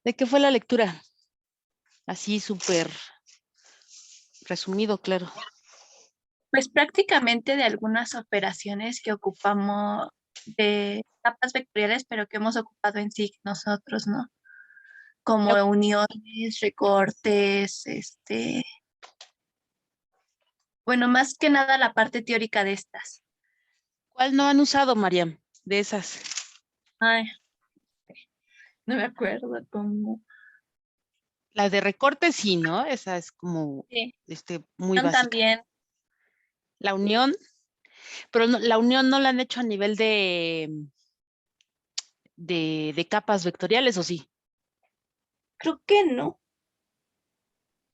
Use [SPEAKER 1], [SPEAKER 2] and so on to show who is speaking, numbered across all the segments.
[SPEAKER 1] ¿De qué fue la lectura? Así súper resumido, claro.
[SPEAKER 2] Pues prácticamente de algunas operaciones que ocupamos de capas vectoriales, pero que hemos ocupado en sí nosotros, ¿no? Como uniones, recortes, bueno, más que nada la parte teórica de estas.
[SPEAKER 1] ¿Cuál no han usado, Mariam, de esas?
[SPEAKER 2] Ay, no me acuerdo cómo.
[SPEAKER 1] La de recorte, sí, ¿no? Esa es como
[SPEAKER 2] Sí,
[SPEAKER 1] muy básica.
[SPEAKER 2] también.
[SPEAKER 1] La unión, pero la unión no la han hecho a nivel de capas vectoriales, ¿o sí?
[SPEAKER 2] Creo que no.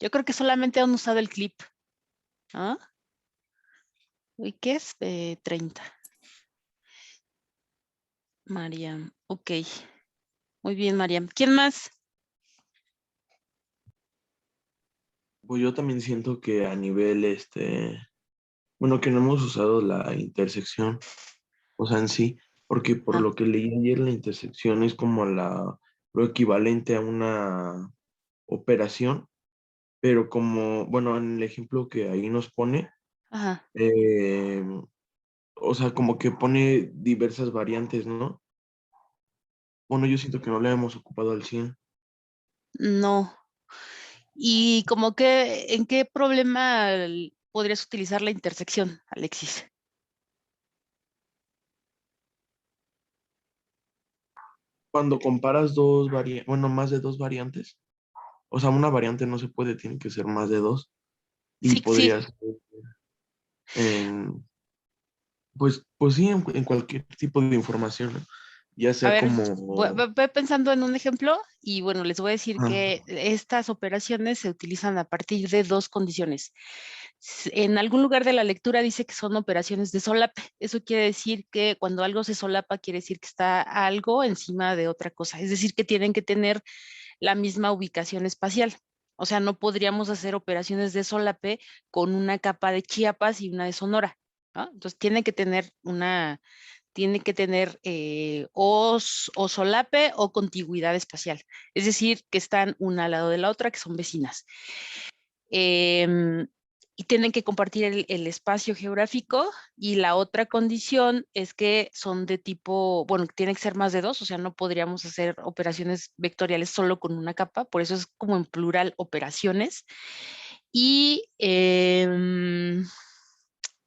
[SPEAKER 1] Yo creo que solamente han usado el clip. ¿Ah? ¿Y qué es? 30. Mariam, ok. Muy bien, Mariam. ¿Quién más?
[SPEAKER 3] Pues yo también siento que a nivel, bueno, que no hemos usado la intersección, o sea, en sí, porque por
[SPEAKER 1] Ah,
[SPEAKER 3] lo que leí ayer, la intersección es como lo equivalente a una operación, pero como, bueno, en el ejemplo que ahí nos pone,
[SPEAKER 1] ajá.
[SPEAKER 3] eh, o sea, como que pone diversas variantes, ¿no? Bueno, yo siento que no la hemos ocupado al 100.
[SPEAKER 1] No. ¿Y como que en qué problema podrías utilizar la intersección, Alexis?
[SPEAKER 3] Cuando comparas dos variantes, bueno, más de dos variantes, o sea, una variante no se puede, tiene que ser más de dos, y
[SPEAKER 1] Sí, sí.
[SPEAKER 3] podrías en, pues sí, en cualquier tipo de información, ¿no? Ya
[SPEAKER 1] A
[SPEAKER 3] sea
[SPEAKER 1] ver,
[SPEAKER 3] como,
[SPEAKER 1] voy pensando en un ejemplo y bueno, les voy a decir
[SPEAKER 3] ah,
[SPEAKER 1] que estas operaciones se utilizan a partir de dos condiciones. En algún lugar de la lectura dice que son operaciones de solape. Eso quiere decir que cuando algo se solapa, quiere decir que está algo encima de otra cosa. Es decir, que tienen que tener la misma ubicación espacial. O sea, no podríamos hacer operaciones de solape con una capa de Chiapas y una de Sonora, ¿no? Entonces tiene que tener o solape o contigüidad espacial. Es decir, que están una al lado de la otra, que son vecinas. Em, y tienen que compartir el espacio geográfico, y la otra condición es que son de tipo, bueno, tiene que ser más de dos, o sea, no podríamos hacer operaciones vectoriales solo con una capa, por eso es como en plural operaciones. Y,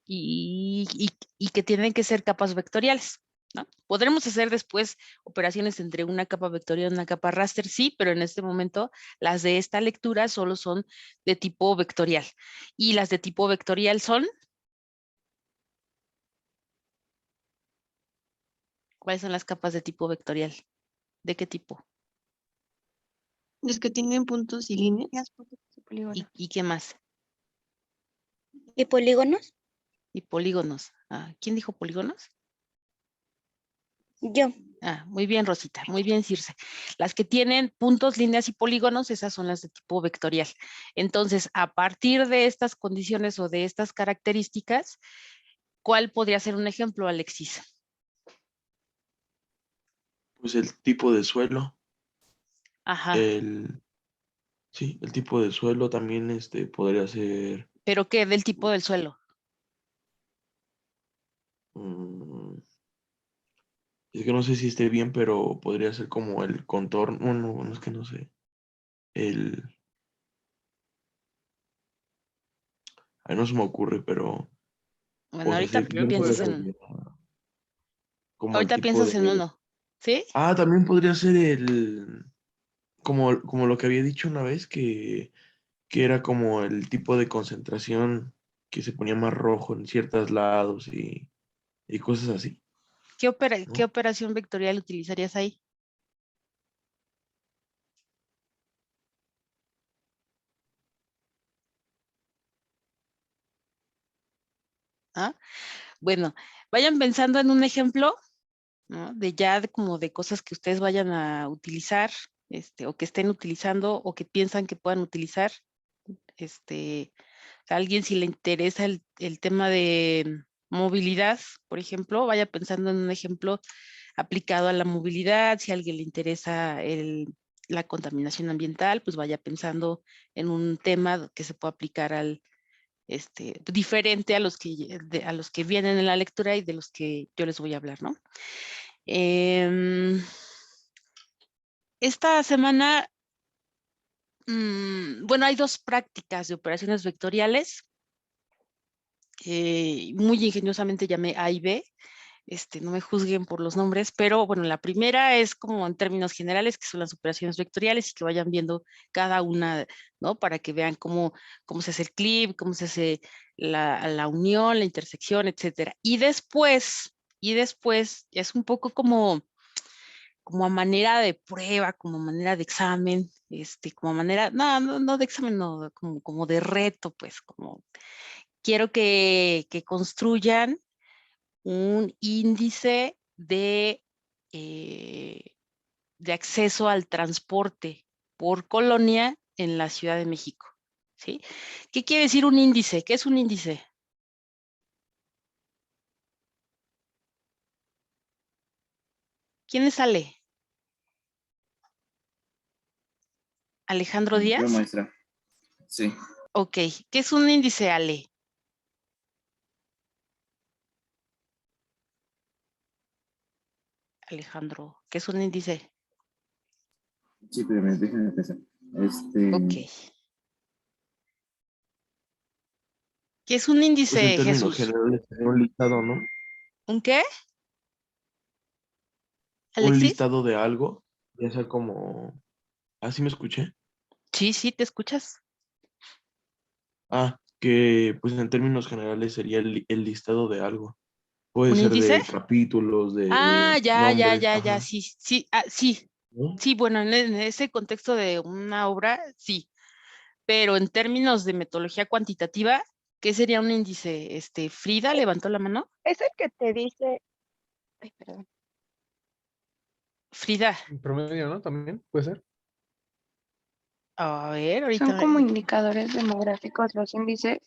[SPEAKER 1] y que tienen que ser capas vectoriales, ¿no? Podremos hacer después operaciones entre una capa vectorial y una capa raster, sí, pero en este momento las de esta lectura solo son de tipo vectorial. Y las de tipo vectorial son, ¿cuáles son las capas de tipo vectorial? ¿De qué tipo?
[SPEAKER 4] Los que tienen puntos y líneas, puntos y polígonos.
[SPEAKER 1] ¿Y qué más?
[SPEAKER 5] ¿Y polígonos?
[SPEAKER 1] Y polígonos. Ah, ¿quién dijo polígonos?
[SPEAKER 5] Yo.
[SPEAKER 1] Ah, muy bien, Rosita, muy bien, Circe. Las que tienen puntos, líneas y polígonos, esas son las de tipo vectorial. Entonces, a partir de estas condiciones o de estas características, ¿cuál podría ser un ejemplo, Alexis?
[SPEAKER 3] pues el tipo de suelo,
[SPEAKER 1] Ajá,
[SPEAKER 3] el, sí, el tipo de suelo también, podría ser,
[SPEAKER 1] pero ¿qué del tipo del suelo?
[SPEAKER 3] mm, es que no sé si esté bien, pero podría ser como el contorno, no, es que no sé, el, ahí no se me ocurre, pero,
[SPEAKER 1] Bueno,
[SPEAKER 3] o sea,
[SPEAKER 1] ahorita
[SPEAKER 3] bien se
[SPEAKER 1] piensas
[SPEAKER 3] refería como el
[SPEAKER 1] ahorita
[SPEAKER 3] tipo
[SPEAKER 1] piensas en
[SPEAKER 3] de,
[SPEAKER 1] uno, ¿sí?
[SPEAKER 3] también podría ser como lo que había dicho una vez, que era como el tipo de concentración que se ponía más rojo en ciertos lados y cosas así,
[SPEAKER 1] ¿Qué
[SPEAKER 3] ¿no?
[SPEAKER 1] operación vectorial utilizarías ahí? ¿Ah? Bueno, vayan pensando en un ejemplo, ¿no? Como de cosas que ustedes vayan a utilizar, o que estén utilizando o que piensan que puedan utilizar. A alguien si le interesa el tema de movilidad, por ejemplo, vaya pensando en un ejemplo aplicado a la movilidad. Si a alguien le interesa la contaminación ambiental, pues vaya pensando en un tema que se pueda aplicar al, diferente a los que vienen en la lectura y de los que yo les voy a hablar, ¿no? Esta semana, bueno, hay 2 prácticas de operaciones vectoriales, muy ingeniosamente llamé A y B. No me juzguen por los nombres, pero bueno, la primera es como en términos generales, que son las operaciones vectoriales y que vayan viendo cada una, ¿no? Para que vean cómo se hace el clip, cómo se hace la unión, la intersección, etcétera. Y después es un poco como a manera de prueba, como manera de examen, como manera, no de examen, no, como de reto, pues, como quiero que construyan un índice de acceso al transporte por colonia en la Ciudad de México, ¿sí? ¿Qué quiere decir un índice? ¿Qué es un índice? ¿Quién es Ale? ¿Alejandro
[SPEAKER 6] Yo,
[SPEAKER 1] Díaz?
[SPEAKER 6] maestra. Sí.
[SPEAKER 1] Ok, ¿qué es un índice, Ale? Alejandro, ¿qué es un índice?
[SPEAKER 6] Sí, pero déjenme pensar.
[SPEAKER 1] Ok. ¿Qué es un
[SPEAKER 3] Pues en
[SPEAKER 1] índice,
[SPEAKER 3] términos
[SPEAKER 1] Jesús?
[SPEAKER 3] generales sería un listado, ¿no?
[SPEAKER 1] ¿Un qué?
[SPEAKER 3] Un
[SPEAKER 1] ¿Alexis?
[SPEAKER 3] listado de algo, ya sea como... ¿Ah, sí me escuché?
[SPEAKER 1] Sí, ¿te escuchas?
[SPEAKER 3] Ah, que pues en términos generales sería el listado de algo. Puede
[SPEAKER 1] ¿Un
[SPEAKER 3] ser
[SPEAKER 1] índice?
[SPEAKER 3] de capítulos,
[SPEAKER 1] Ah,
[SPEAKER 3] de nombres,
[SPEAKER 1] ya,
[SPEAKER 3] ajá,
[SPEAKER 1] sí, sí, sí,
[SPEAKER 3] ¿no?
[SPEAKER 1] sí, bueno, en ese contexto de una obra, sí, pero en términos de metodología cuantitativa, ¿qué sería un índice? Frida levantó la mano.
[SPEAKER 7] Es el que te dice, ay, perdón.
[SPEAKER 1] Frida,
[SPEAKER 8] Promedio, ¿no? También puede ser.
[SPEAKER 1] a ver,
[SPEAKER 4] Son
[SPEAKER 1] ahorita,
[SPEAKER 4] como indicadores demográficos los índices.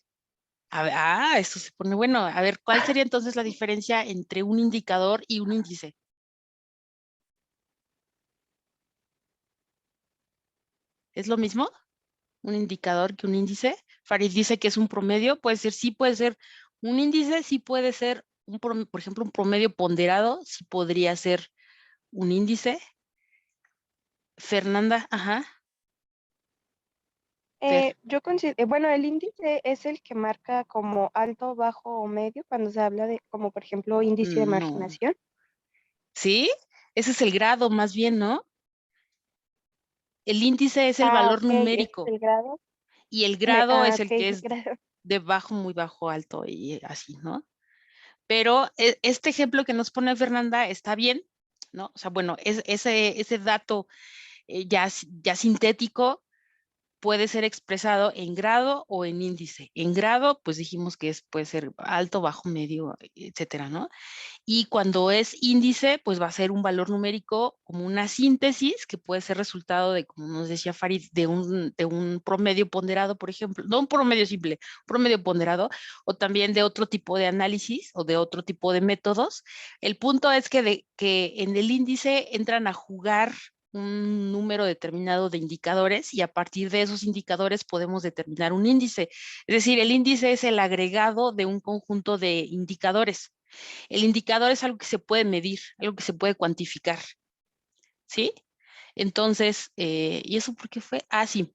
[SPEAKER 1] esto se pone bueno. A ver, ¿cuál sería entonces la diferencia entre un indicador y un índice? ¿Es lo mismo? ¿Un indicador que un índice? Farid dice que es un promedio, puede ser, sí puede ser un índice, sí puede ser, por ejemplo, un promedio ponderado, sí podría ser un índice. Fernanda, ajá. Fer,
[SPEAKER 7] Yo considero, bueno, el índice es el que marca como alto, bajo o medio cuando se habla de, como por ejemplo, índice de
[SPEAKER 1] no.
[SPEAKER 7] marginación.
[SPEAKER 1] ¿Sí? Ese es el grado más bien, ¿no? El índice es el
[SPEAKER 7] Ah,
[SPEAKER 1] valor
[SPEAKER 7] ok, ese es
[SPEAKER 1] numérico
[SPEAKER 7] el grado.
[SPEAKER 1] y el grado es
[SPEAKER 7] Ok,
[SPEAKER 1] el que es
[SPEAKER 7] grado.
[SPEAKER 1] de bajo, muy bajo, alto y así, ¿no? Pero este ejemplo que nos pone Fernanda está bien, ¿no? O sea, bueno, ese dato ya sintético puede ser expresado en grado o en índice. En grado, pues dijimos que puede ser alto, bajo, medio, etcétera, ¿no? Y cuando es índice, pues va a ser un valor numérico como una síntesis que puede ser resultado de, como nos decía Farid, de un promedio ponderado, por ejemplo, no un promedio simple, un promedio ponderado, o también de otro tipo de análisis o de otro tipo de métodos. El punto es que en el índice entran a jugar un número determinado de indicadores y a partir de esos indicadores podemos determinar un índice. Es decir, el índice es el agregado de un conjunto de indicadores. El indicador es algo que se puede medir, algo que se puede cuantificar, ¿sí? Entonces, ¿y eso por qué fue? Ah, sí,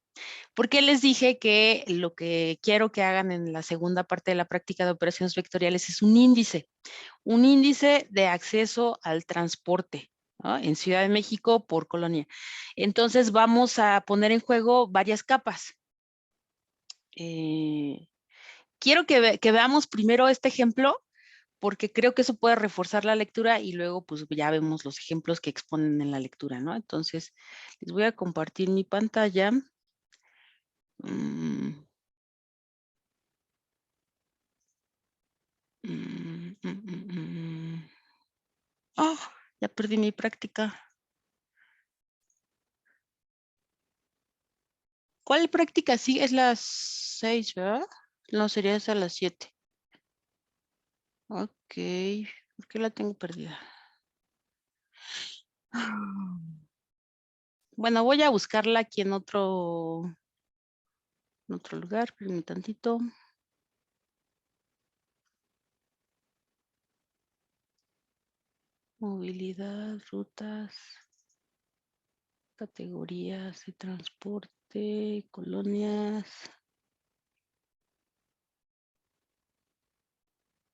[SPEAKER 1] porque les dije que lo que quiero que hagan en la segunda parte de la práctica de operaciones vectoriales es un índice de acceso al transporte, ¿no? En Ciudad de México por colonia. Entonces, vamos a poner en juego varias capas. Quiero que veamos primero este ejemplo porque creo que eso puede reforzar la lectura y luego pues ya vemos los ejemplos que exponen en la lectura, ¿no? Entonces, les voy a compartir mi pantalla. Mm, mm, mm, mm, mm. Oh, ya perdí mi práctica. ¿Cuál práctica? Sí, es las 6, ¿verdad? No, sería esa las 7. Ok, ¿por qué la tengo perdida? Bueno, voy a buscarla aquí en otro lugar, espérenme tantito. Movilidad, rutas, categorías de transporte, colonias.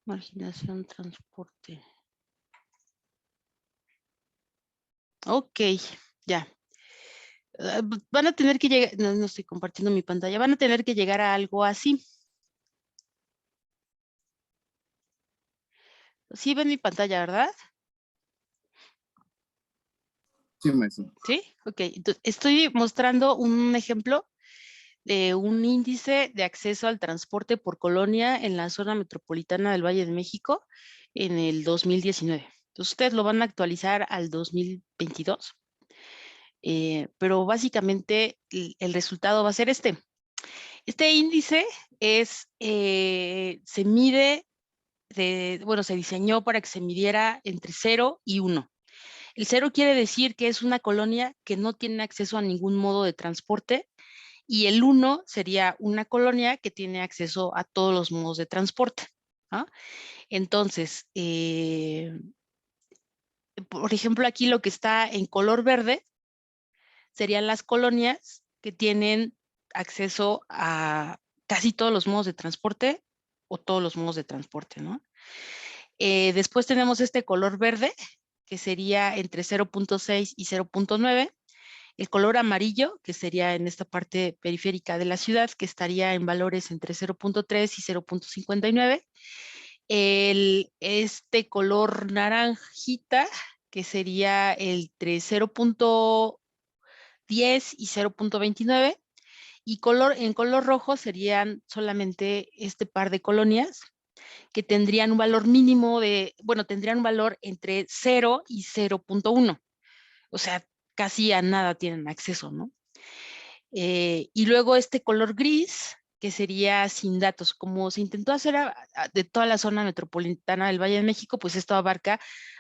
[SPEAKER 1] Marginación, transporte. Ok, ya. Van a tener que llegar, no estoy compartiendo mi pantalla, van a tener que llegar a algo así. Sí ven mi pantalla, ¿verdad?
[SPEAKER 6] Sí, maestra.
[SPEAKER 1] Sí, ok. Entonces, estoy mostrando un ejemplo de un índice de acceso al transporte por colonia en la zona metropolitana del Valle de México en el 2019. Entonces, ustedes lo van a actualizar al 2022. Pero básicamente el resultado va a ser este. Este índice se mide, se diseñó para que se midiera entre 0 y 1. El 0 quiere decir que es una colonia que no tiene acceso a ningún modo de transporte y el 1 sería una colonia que tiene acceso a todos los modos de transporte. ¿Ah? Entonces, por ejemplo, aquí lo que está en color verde serían las colonias que tienen acceso a casi todos los modos de transporte o todos los modos de transporte, ¿no? Después tenemos este color verde, que sería entre 0.6 y 0.9. El color amarillo, que sería en esta parte periférica de la ciudad, que estaría en valores entre 0.3 y 0.59. Este color naranjita, que sería entre 0.10 y 0.29. Y en color rojo serían solamente este par de colonias que tendrían un valor mínimo tendrían un valor entre 0 y 0.1. O sea, casi a nada tienen acceso, ¿no? Y luego este color gris, que sería sin datos. Como se intentó hacer de toda la zona metropolitana del Valle de México, pues esto abarca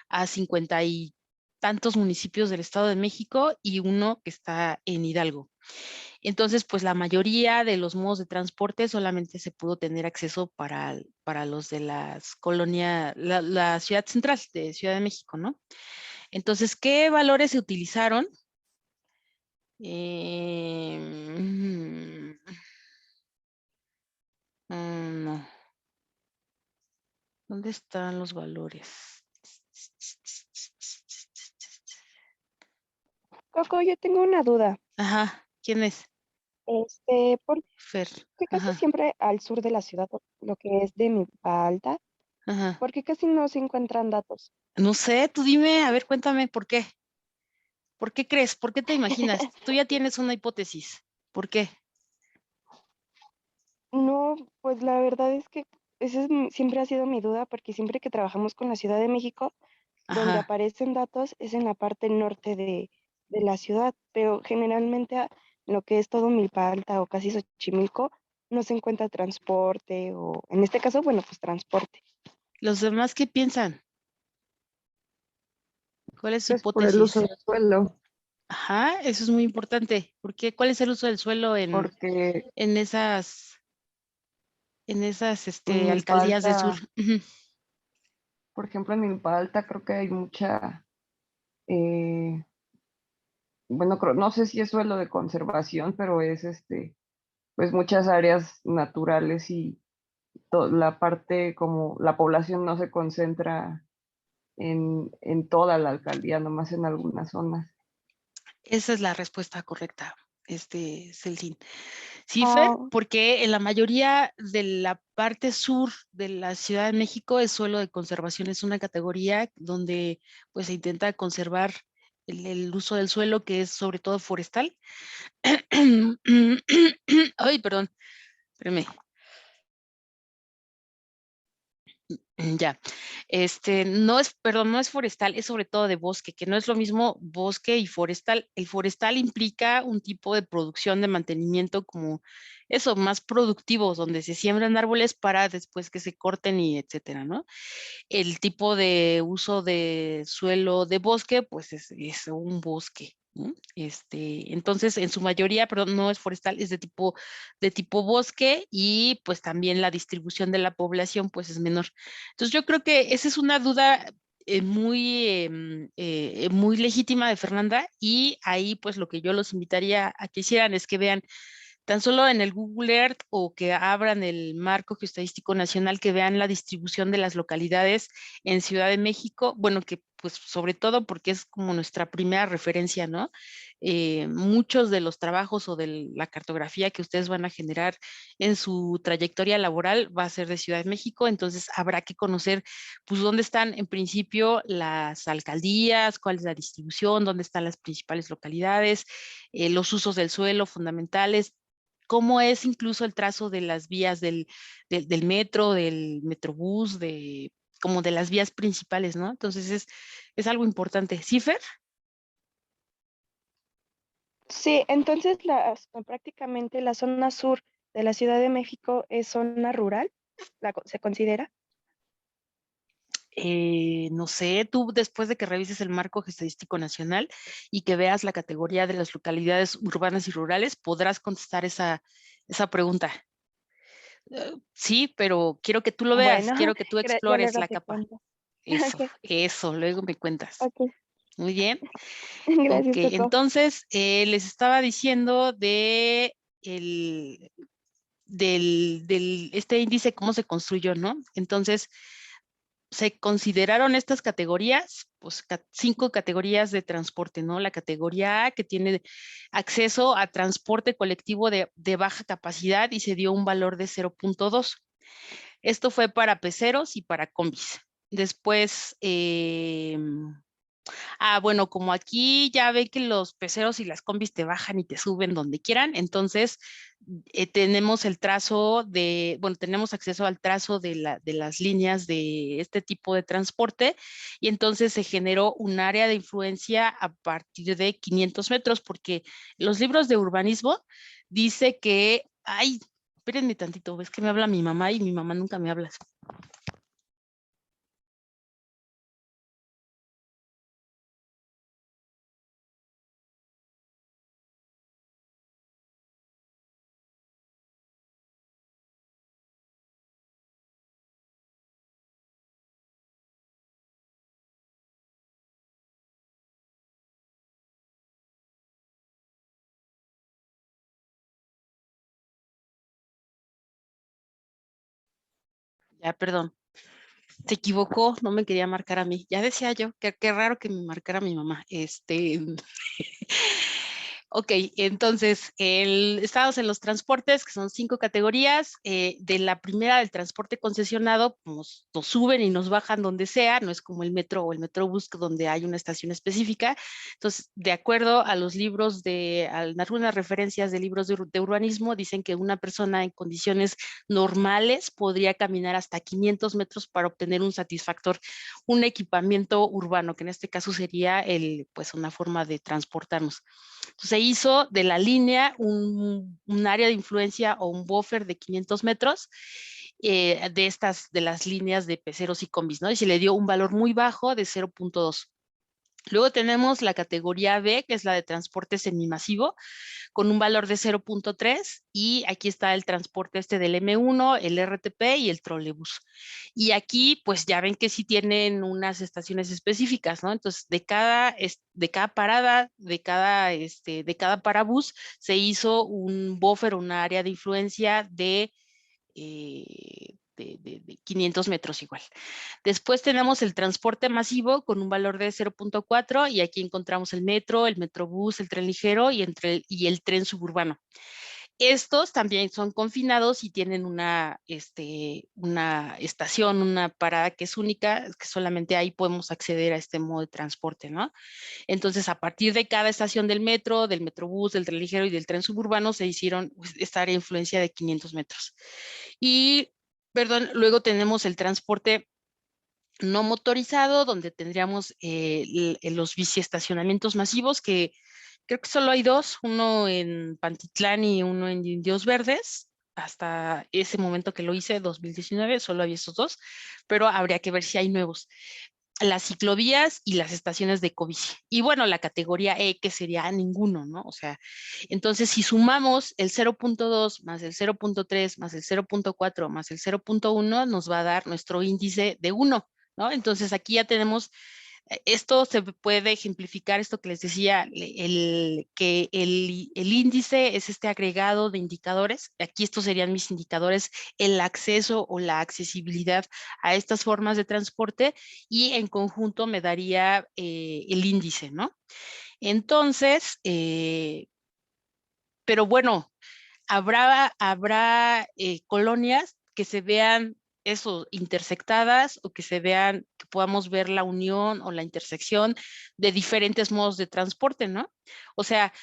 [SPEAKER 1] a 50 y tantos municipios del Estado de México y uno que está en Hidalgo. Entonces, pues la mayoría de los modos de transporte solamente se pudo tener acceso para los de las colonias, la ciudad central de Ciudad de México, ¿no? Entonces, ¿qué valores se utilizaron? No. ¿Dónde están los valores?
[SPEAKER 7] Coco, yo tengo una duda.
[SPEAKER 1] Ajá, ¿quién es?
[SPEAKER 7] ¿Por
[SPEAKER 1] Fer.
[SPEAKER 7] qué casi
[SPEAKER 1] Ajá,
[SPEAKER 7] siempre al sur de la ciudad, lo que es de Milpa Alta,
[SPEAKER 1] ajá.
[SPEAKER 7] por qué casi no se encuentran datos?
[SPEAKER 1] No sé, tú dime, a ver, cuéntame por qué. ¿Por qué crees? ¿Por qué te imaginas? Tú ya tienes una hipótesis. ¿Por qué?
[SPEAKER 7] No, pues la verdad es que siempre ha sido mi duda, porque siempre que trabajamos con la Ciudad de México, donde
[SPEAKER 1] Ajá.
[SPEAKER 7] aparecen datos es en la parte norte de la ciudad, pero generalmente lo que es todo Milpa Alta o casi Xochimilco, no se encuentra transporte o en este caso, bueno, pues transporte.
[SPEAKER 1] ¿Los demás qué piensan? ¿Cuál es su
[SPEAKER 9] Pues por el uso
[SPEAKER 1] hipótesis?
[SPEAKER 9] del suelo,
[SPEAKER 1] Ajá, eso es muy importante. ¿Por qué? ¿Cuál es el uso del suelo
[SPEAKER 9] porque
[SPEAKER 1] en esas
[SPEAKER 9] en Milpa
[SPEAKER 1] alcaldías del sur?
[SPEAKER 9] Alta,
[SPEAKER 1] Ujú.
[SPEAKER 9] por ejemplo, en Milpa Alta creo que hay mucha, eh, bueno, no sé si es suelo de conservación, pero es pues muchas áreas naturales y la parte como la población no se concentra en toda la alcaldía, nomás en algunas zonas.
[SPEAKER 1] Esa es la respuesta correcta, Celsin. Sí, Fer,
[SPEAKER 7] Ah,
[SPEAKER 1] porque en la mayoría de la parte sur de la Ciudad de México es suelo de conservación, es una categoría donde pues se intenta conservar el uso del suelo, que es sobre todo forestal. Ay, perdón, espérame. Ya, no es forestal, es sobre todo de bosque, que no es lo mismo bosque y forestal. El forestal implica un tipo de producción de mantenimiento como eso, más productivos, donde se siembran árboles para después que se corten y etcétera, ¿no? El tipo de uso de suelo de bosque, pues es un bosque, ¿no? Entonces, en su mayoría, perdón, no es forestal, es de tipo bosque y pues también la distribución de la población pues es menor. Entonces, yo creo que esa es una duda muy legítima de Fernanda y ahí pues lo que yo los invitaría a que hicieran es que vean tan solo en el Google Earth o que abran el marco geoestadístico nacional, que vean la distribución de las localidades en Ciudad de México, bueno, que pues sobre todo porque es como nuestra primera referencia, ¿no? Muchos de los trabajos o de la cartografía que ustedes van a generar en su trayectoria laboral va a ser de Ciudad de México, entonces habrá que conocer pues dónde están en principio las alcaldías, cuál es la distribución, dónde están las principales localidades, los usos del suelo fundamentales, cómo es incluso el trazo de las vías del metro, del metrobús, como de las vías principales, ¿no? Entonces es algo importante. ¿Sí, Fer?
[SPEAKER 7] Sí, entonces prácticamente la zona sur de la Ciudad de México es zona rural, ¿se considera?
[SPEAKER 1] No sé, tú después de que revises el marco geoestadístico nacional y que veas la categoría de las localidades urbanas y rurales, podrás contestar esa pregunta. Sí, pero quiero que tú lo veas,
[SPEAKER 7] Bueno,
[SPEAKER 1] quiero que tú
[SPEAKER 7] ya
[SPEAKER 1] explores
[SPEAKER 7] luego
[SPEAKER 1] la
[SPEAKER 7] te
[SPEAKER 1] capa.
[SPEAKER 7] cuento.
[SPEAKER 1] Eso,
[SPEAKER 7] Ok,
[SPEAKER 1] eso, luego me cuentas.
[SPEAKER 7] ok.
[SPEAKER 1] Muy bien. Ok,
[SPEAKER 7] Gracias, Coco.
[SPEAKER 1] entonces les estaba diciendo este índice, cómo se construyó, ¿no? Entonces, se consideraron estas categorías, pues 5 categorías de transporte, ¿no? La categoría A, que tiene acceso a transporte colectivo de baja capacidad y se dio un valor de 0.2. Esto fue para peceros y para combis. Después, bueno, como aquí ya ve que los peceros y las combis te bajan y te suben donde quieran, entonces tenemos tenemos acceso al trazo de las líneas de este tipo de transporte y entonces se generó un área de influencia a partir de 500 metros, porque los libros de urbanismo dice que, ay, espérenme tantito, ves que me habla mi mamá y mi mamá nunca me habla. Ya, perdón. Se equivocó, no me quería marcar a mí. Ya decía yo, qué raro que me marcara mi mamá. Ok, entonces, estamos en los transportes, que son 5 categorías. De la primera, del transporte concesionado, nos suben y nos bajan donde sea, no es como el metro o el metrobús, donde hay una estación específica. Entonces, de acuerdo a los libros algunas referencias de libros de urbanismo, dicen que una persona en condiciones normales podría caminar hasta 500 metros para obtener un satisfactor, un equipamiento urbano, que en este caso sería pues una forma de transportarnos. Entonces, se hizo de la línea un área de influencia o un buffer de 500 metros de las líneas de peceros y combis, ¿no? Y se le dio un valor muy bajo de 0.2. Luego tenemos la categoría B, que es la de transporte semimasivo, con un valor de 0.3 y aquí está el transporte del M1, el RTP y el trolebús. Y aquí pues ya ven que sí tienen unas estaciones específicas, ¿no? Entonces de cada parada, de cada parabús se hizo un buffer, una área de influencia de 500 metros igual. Después tenemos el transporte masivo con un valor de 0.4 y aquí encontramos el metro, el metrobús, el tren ligero y el tren suburbano. Estos también son confinados y tienen una estación, una parada que es única, que solamente ahí podemos acceder a este modo de transporte, ¿no? Entonces, a partir de cada estación del metro, del metrobús, del tren ligero y del tren suburbano, se hicieron esta área de influencia de 500 metros. Y, perdón, luego tenemos el transporte no motorizado, donde tendríamos los biciestacionamientos masivos, que Creo que solo hay dos, uno en Pantitlán y uno en Indios Verdes. Hasta ese momento que lo hice, 2019, solo había esos dos, pero habría que ver si hay nuevos. Las ciclovías y las estaciones de ecobici. Y bueno, la categoría E, que sería ninguno, ¿no? O sea, entonces si sumamos el 0.2 más el 0.3 más el 0.4 más el 0.1, nos va a dar nuestro índice de 1, ¿no? Entonces aquí ya tenemos, esto se puede ejemplificar, esto que les decía, que el índice es este agregado de indicadores. Aquí estos serían mis indicadores, el acceso o la accesibilidad a estas formas de transporte, y en conjunto me daría el índice, ¿no? Entonces, pero bueno, habrá colonias que se vean eso, intersectadas, o que se vean, que podamos ver la unión o la intersección de diferentes modos de transporte, ¿no? O sea,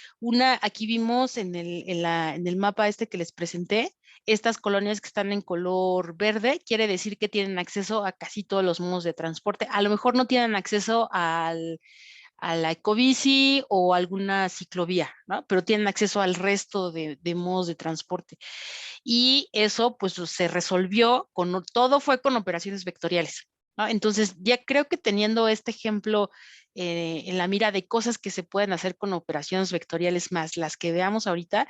[SPEAKER 1] aquí vimos en el mapa este que les presenté, estas colonias que están en color verde, quiere decir que tienen acceso a casi todos los modos de transporte. A lo mejor no tienen acceso a la ecobici o alguna ciclovía, ¿no? Pero tienen acceso al resto de modos de transporte. Y eso pues se resolvió todo fue con operaciones vectoriales, ¿no? Entonces ya creo que teniendo este ejemplo en la mira de cosas que se pueden hacer con operaciones vectoriales más las que veamos ahorita,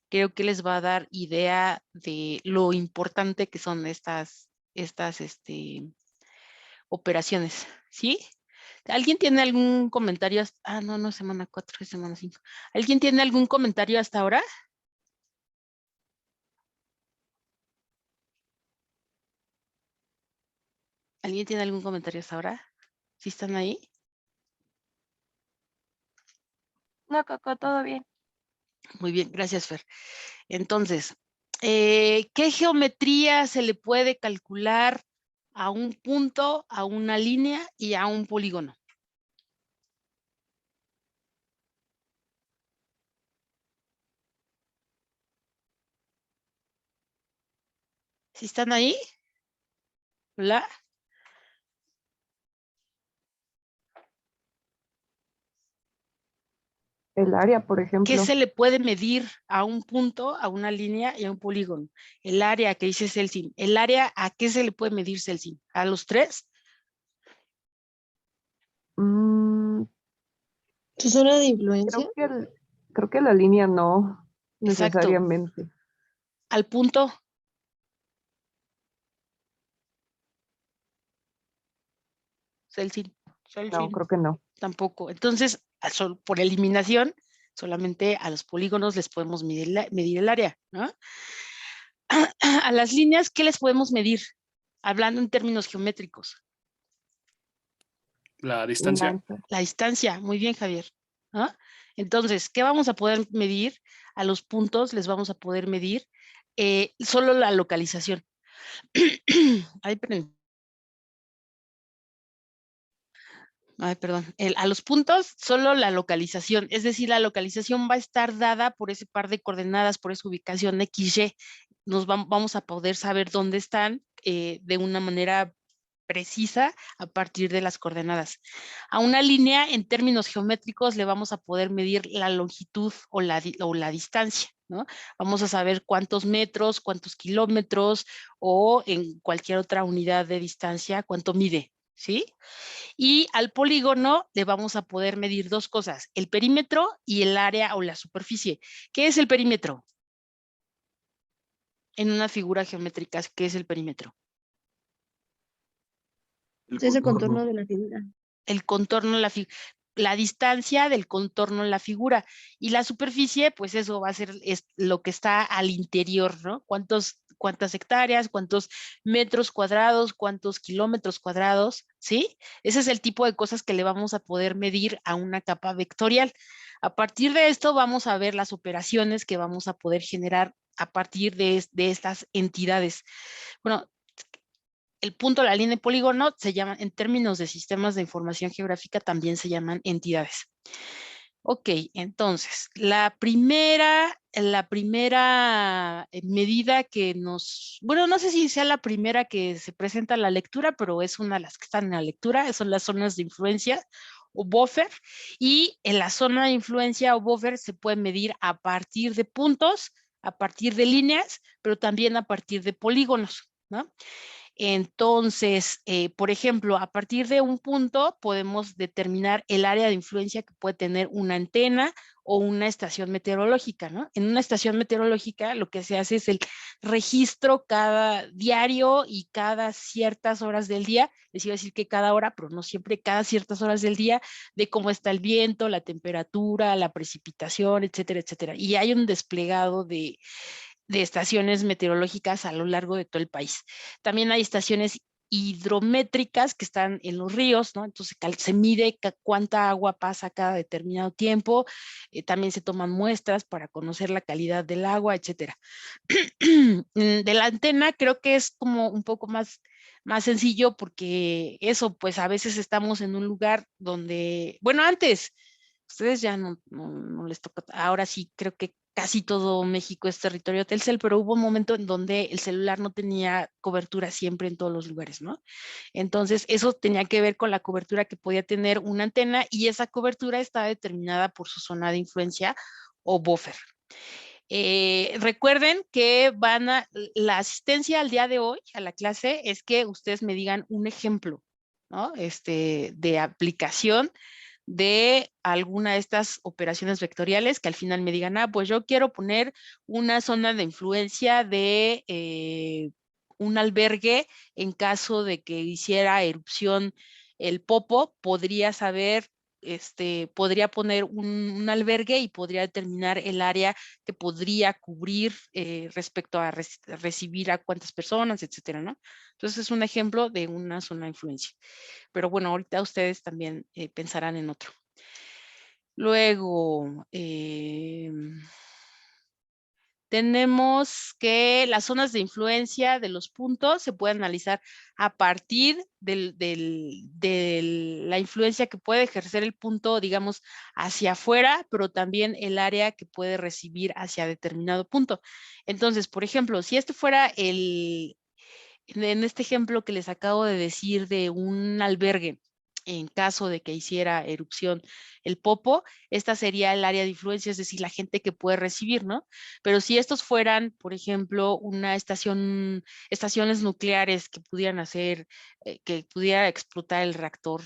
[SPEAKER 1] creo que les va a dar idea de lo importante que son estas operaciones, ¿sí? ¿Alguien tiene algún comentario? No, no, semana 4, es semana 5. ¿Alguien tiene algún comentario hasta ahora? ¿Alguien tiene algún comentario hasta ahora? ¿Sí están ahí?
[SPEAKER 2] No, Coco, todo bien.
[SPEAKER 1] Muy bien, gracias, Fer. Entonces, ¿qué geometría se le puede calcular a un punto, a una línea y a un polígono? ¿Sí están ahí? ¿Hola?
[SPEAKER 9] El área, por
[SPEAKER 1] ¿Qué
[SPEAKER 9] ejemplo.
[SPEAKER 1] se le puede medir a un punto, a una línea y a un polígono? El área que dice Celsin. ¿El área a qué se le puede medir, Celsin? ¿A los tres?
[SPEAKER 9] Mm,
[SPEAKER 4] ¿Su zona de influencia?
[SPEAKER 9] creo que la línea no
[SPEAKER 1] Exacto.
[SPEAKER 9] necesariamente.
[SPEAKER 1] ¿Al punto? Celsin.
[SPEAKER 9] No, creo que no.
[SPEAKER 1] Tampoco. Entonces, por eliminación, solamente a los polígonos les podemos medir el área, ¿no? A las líneas, ¿qué les podemos medir? Hablando en términos geométricos.
[SPEAKER 10] La distancia.
[SPEAKER 1] La distancia, muy bien, Javier. ¿No? Entonces, ¿qué vamos a poder medir? A los puntos les vamos a poder medir solo la localización. Ay, perdón. A los puntos, solo la localización, es decir, la localización va a estar dada por ese par de coordenadas, por esa ubicación XY. Vamos a poder saber dónde están de una manera precisa a partir de las coordenadas. A una línea, en términos geométricos, le vamos a poder medir la longitud o la distancia, ¿no? Vamos a saber cuántos metros, cuántos kilómetros, o en cualquier otra unidad de distancia, cuánto mide, ¿sí? Y al polígono le vamos a poder medir dos cosas, el perímetro y el área o la superficie. ¿Qué es el perímetro? En una figura geométrica, ¿qué es el perímetro?
[SPEAKER 4] Es el contorno de la figura.
[SPEAKER 1] El contorno, la distancia del contorno en la figura. Y la superficie, pues eso va a ser lo que está al interior, ¿no? Cuántas hectáreas, cuántos metros cuadrados, cuántos kilómetros cuadrados, ¿sí? Ese es el tipo de cosas que le vamos a poder medir a una capa vectorial. A partir de esto vamos a ver las operaciones que vamos a poder generar a partir de estas entidades. Bueno, el punto, la línea y polígono se llaman, en términos de sistemas de información geográfica, también se llaman entidades. Ok, entonces, la primera medida que bueno, no sé si sea la primera que se presenta en la lectura, pero es una de las que están en la lectura, son las zonas de influencia o buffer, y en la zona de influencia o buffer se puede medir a partir de puntos, a partir de líneas, pero también a partir de polígonos, ¿no? Entonces, por ejemplo, a partir de un punto podemos determinar el área de influencia que puede tener una antena o una estación meteorológica, ¿no? En una estación meteorológica lo que se hace es el registro cada diario y cada ciertas horas del día, les iba a decir que cada hora, pero no siempre, cada ciertas horas del día, de cómo está el viento, la temperatura, la precipitación, etcétera, etcétera. Y hay un desplegado de estaciones meteorológicas a lo largo de todo el país. También hay estaciones hidrométricas que están en los ríos, ¿no? Entonces se mide cuánta agua pasa cada determinado tiempo, también se toman muestras para conocer la calidad del agua, etcétera. De la antena creo que es como un poco más sencillo porque eso, pues a veces estamos en un lugar donde, bueno, antes, ustedes ya no les toca, ahora sí creo que casi todo México es territorio Telcel, pero hubo un momento en donde el celular no tenía cobertura siempre en todos los lugares, ¿no? Entonces, eso tenía que ver con la cobertura que podía tener una antena y esa cobertura está determinada por su zona de influencia o buffer. Recuerden que la asistencia al día de hoy a la clase es que ustedes me digan un ejemplo, ¿no? De aplicación de alguna de estas operaciones vectoriales que al final me digan, pues yo quiero poner una zona de influencia de un albergue en caso de que hiciera erupción el Popo, podría saber, podría poner un albergue y podría determinar el área que podría cubrir respecto a recibir a cuántas personas, etcétera, ¿no? Entonces es un ejemplo de una zona de influencia. Pero bueno, ahorita ustedes también pensarán en otro. Luego, tenemos que las zonas de influencia de los puntos se pueden analizar a partir de la influencia que puede ejercer el punto, digamos, hacia afuera, pero también el área que puede recibir hacia determinado punto. Entonces, por ejemplo, si este fuera en este ejemplo que les acabo de decir de un albergue, en caso de que hiciera erupción el Popo, esta sería el área de influencia, es decir, la gente que puede recibir, ¿no? Pero si estos fueran, por ejemplo, estaciones nucleares que pudieran hacer, que pudiera explotar el reactor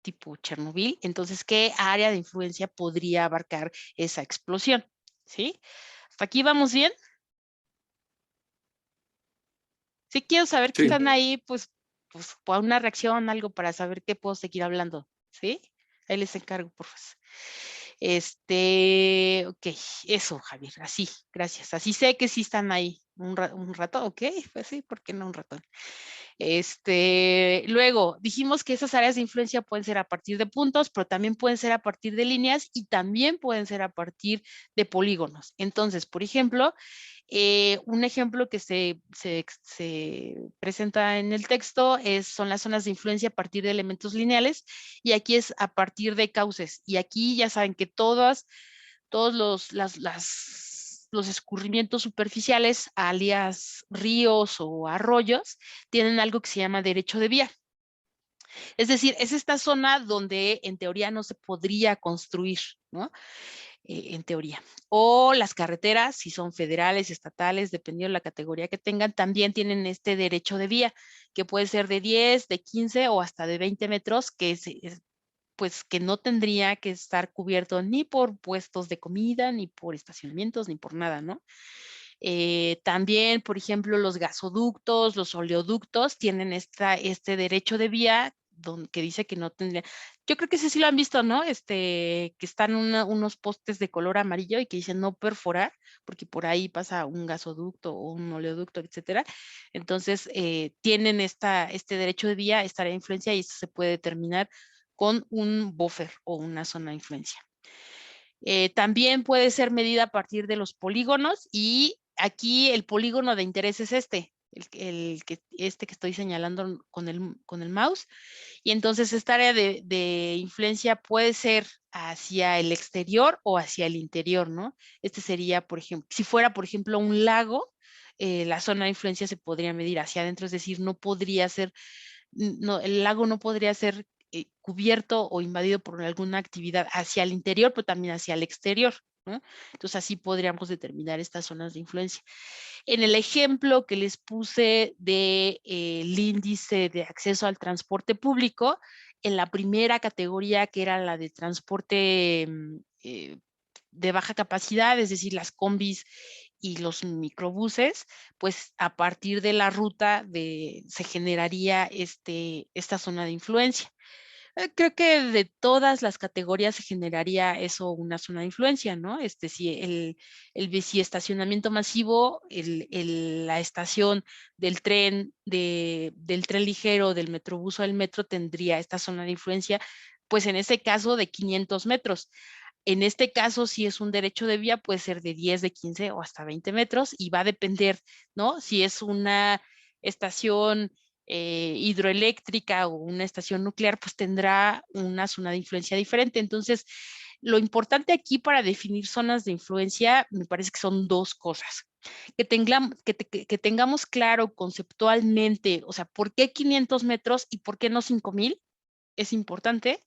[SPEAKER 1] tipo Chernobyl, entonces, ¿qué área de influencia podría abarcar esa explosión? ¿Sí? ¿Hasta aquí vamos bien? Si quiero saber que
[SPEAKER 6] Sí.
[SPEAKER 1] están ahí, pues por una reacción, algo para saber qué puedo seguir hablando, ¿sí? Ahí les encargo, por favor. Ok, eso, Javier, así, gracias. Así sé que sí están ahí un rato, ok, pues sí, ¿por qué no un ratón? Luego, dijimos que esas áreas de influencia pueden ser a partir de puntos, pero también pueden ser a partir de líneas y también pueden ser a partir de polígonos. Entonces, por ejemplo, un ejemplo que se presenta en el texto son las zonas de influencia a partir de elementos lineales y aquí es a partir de cauces. Y aquí ya saben que todos los escurrimientos superficiales, alias ríos o arroyos, tienen algo que se llama derecho de vía. Es decir, es esta zona donde en teoría no se podría construir, ¿no? En teoría. O las carreteras, si son federales, estatales, dependiendo de la categoría que tengan, también tienen este derecho de vía, que puede ser de 10, de 15 o hasta de 20 metros, que pues que no tendría que estar cubierto ni por puestos de comida, ni por estacionamientos, ni por nada, ¿no? También, por ejemplo, los gasoductos, los oleoductos tienen este derecho de vía que dice que no tendría. Yo creo que ese sí lo han visto, ¿no? Que están unos postes de color amarillo y que dicen no perforar, porque por ahí pasa un gasoducto o un oleoducto, etcétera. Entonces, tienen este derecho de vía, esta área de influencia, y esto se puede determinar con un buffer o una zona de influencia. También puede ser medida a partir de los polígonos y aquí el polígono de interés es este que estoy señalando con el mouse. Y entonces esta área de influencia puede ser hacia el exterior o hacia el interior, ¿no? Este sería, por ejemplo, si fuera, por ejemplo, un lago, la zona de influencia se podría medir hacia adentro, es decir, no podría ser, no, el lago no podría ser cubierto o invadido por alguna actividad hacia el interior, pero también hacia el exterior, ¿no? Entonces así podríamos determinar estas zonas de influencia. En el ejemplo que les puse del índice de acceso al transporte público, en la primera categoría, que era la de transporte de baja capacidad, es decir, las combis y los microbuses, pues a partir de la ruta se generaría esta zona de influencia. Creo que de todas las categorías se generaría eso, una zona de influencia, ¿no? Si el biciestacionamiento masivo, la estación del tren, del tren ligero, del metrobús o del metro tendría esta zona de influencia, pues en ese caso de 500 metros. En este caso, si es un derecho de vía, puede ser de 10, de 15 o hasta 20 metros y va a depender, ¿no? Si es una estación hidroeléctrica o una estación nuclear, pues tendrá una zona de influencia diferente. Entonces, lo importante aquí para definir zonas de influencia, me parece que son dos cosas. Que tengamos claro conceptualmente, o sea, ¿por qué 500 metros y por qué no 5,000? Es importante.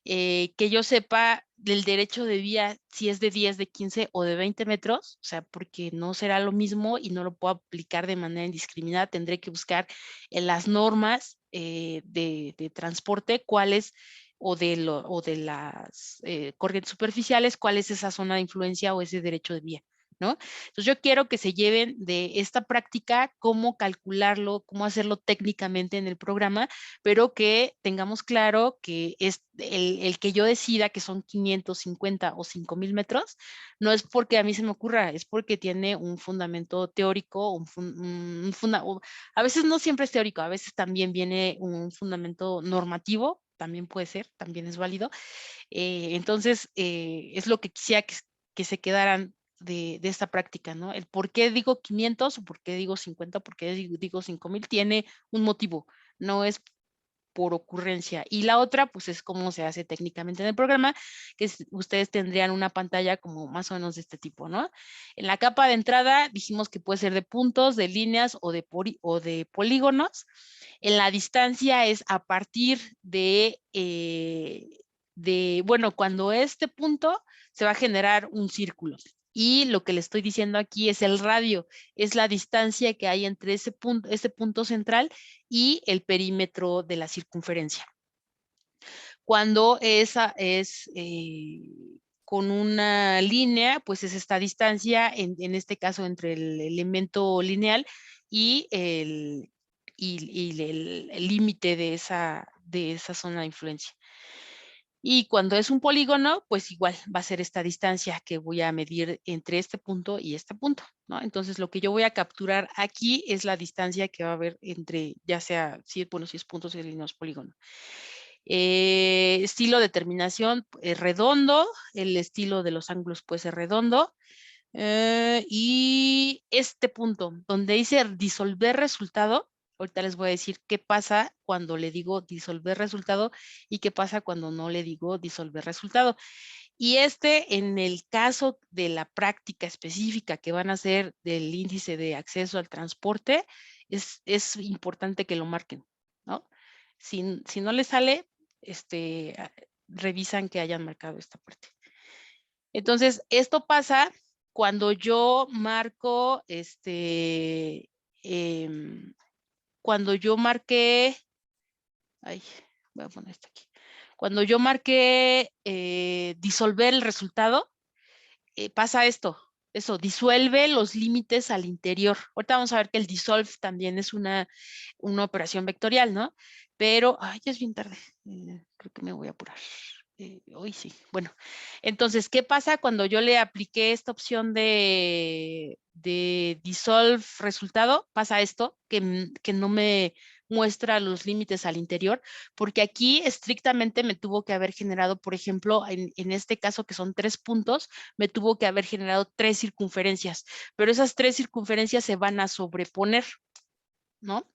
[SPEAKER 1] Que yo sepa del derecho de vía si es de 10, de 15 o de 20 metros, o sea, porque no será lo mismo y no lo puedo aplicar de manera indiscriminada, tendré que buscar en las normas de transporte cuáles o de las corrientes superficiales, cuál es esa zona de influencia o ese derecho de vía, ¿no? Entonces yo quiero que se lleven de esta práctica cómo calcularlo, cómo hacerlo técnicamente en el programa, pero que tengamos claro que es el que yo decida que son 550 o 5,000 metros, no es porque a mí se me ocurra, es porque tiene un fundamento teórico, a veces no siempre es teórico, a veces también viene un fundamento normativo, también puede ser, también es válido. Entonces, es lo que quisiera que se quedaran de esta práctica, ¿no? El por qué digo 500 o por qué digo 50, por qué digo 5,000, tiene un motivo, no es por ocurrencia. Y la otra, pues es cómo se hace técnicamente en el programa, que ustedes tendrían una pantalla como más o menos de este tipo, ¿no? En la capa de entrada dijimos que puede ser de puntos, de líneas o de polígonos. En la distancia es a partir bueno, cuando este punto se va a generar un círculo. Y lo que le estoy diciendo aquí es el radio, es la distancia que hay entre este punto central y el perímetro de la circunferencia. Cuando esa es con una línea, pues es esta distancia, en este caso entre el elemento lineal y el límite de esa zona de influencia. Y cuando es un polígono, pues igual va a ser esta distancia que voy a medir entre este punto y este punto, ¿no? Entonces, lo que yo voy a capturar aquí es la distancia que va a haber entre, ya sea, si es puntos y líneas polígono. Estilo de terminación redondo, el estilo de los ángulos puede ser redondo. Y este punto, donde dice disolver resultado, ahorita les voy a decir qué pasa cuando le digo disolver resultado y qué pasa cuando no le digo disolver resultado. Y en el caso de la práctica específica que van a hacer del índice de acceso al transporte, es importante que lo marquen, ¿no? Si no les sale, revisan que hayan marcado esta parte. Entonces, esto pasa cuando yo marco, cuando yo marqué, ay, voy a poner esto aquí. Cuando yo marqué disolver el resultado, pasa esto, eso, disuelve los límites al interior. Ahorita vamos a ver que el dissolve también es una operación vectorial, ¿no? Pero, ay, ya es bien tarde, creo que me voy a apurar. Hoy sí. Bueno, entonces, ¿qué pasa cuando yo le apliqué esta opción de dissolve resultado? Pasa esto, que no me muestra los límites al interior, porque aquí estrictamente me tuvo que haber generado, por ejemplo, en este caso que son 3 puntos, me tuvo que haber generado 3 circunferencias, pero esas 3 circunferencias se van a sobreponer, ¿no?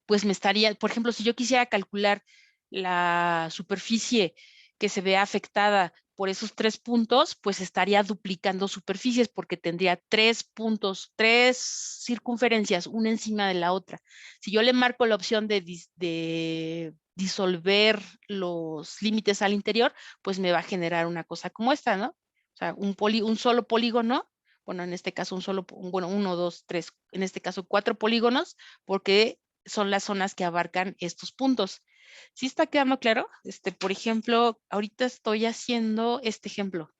[SPEAKER 1] Pues me estaría, por ejemplo, si yo quisiera calcular la superficie que se vea afectada por esos 3 puntos, pues estaría duplicando superficies porque tendría 3 puntos, 3 circunferencias, una encima de la otra. Si yo le marco la opción de disolver los límites al interior, pues me va a generar una cosa como esta, ¿no? O sea, un solo polígono, bueno, en este caso bueno, 1, 2, 3, en este caso 4 polígonos, porque son las zonas que abarcan estos puntos. ¿Sí está quedando claro? Por ejemplo, ahorita estoy haciendo este ejemplo.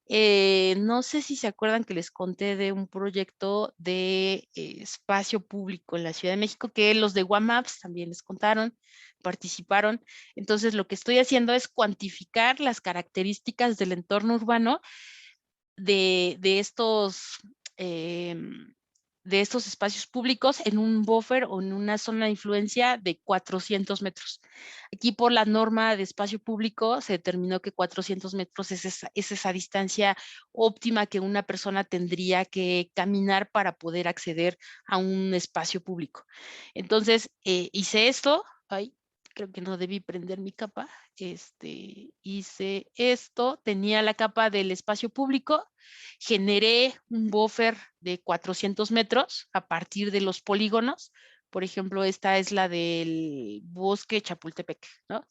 [SPEAKER 1] No sé si se acuerdan que les conté de un proyecto de espacio público en la Ciudad de México, que los de WAMAPS también les contaron, participaron. Entonces, lo que estoy haciendo es cuantificar las características del entorno urbano de estos espacios públicos en un buffer o en una zona de influencia de 400 metros. Aquí por la norma de espacio público se determinó que 400 metros es esa distancia óptima que una persona tendría que caminar para poder acceder a un espacio público. Entonces, hice esto. Ay, creo que no debí prender mi capa. Hice esto, tenía la capa del espacio público, generé un buffer de 400 metros a partir de los polígonos. Por ejemplo, esta es la del bosque Chapultepec, ¿no?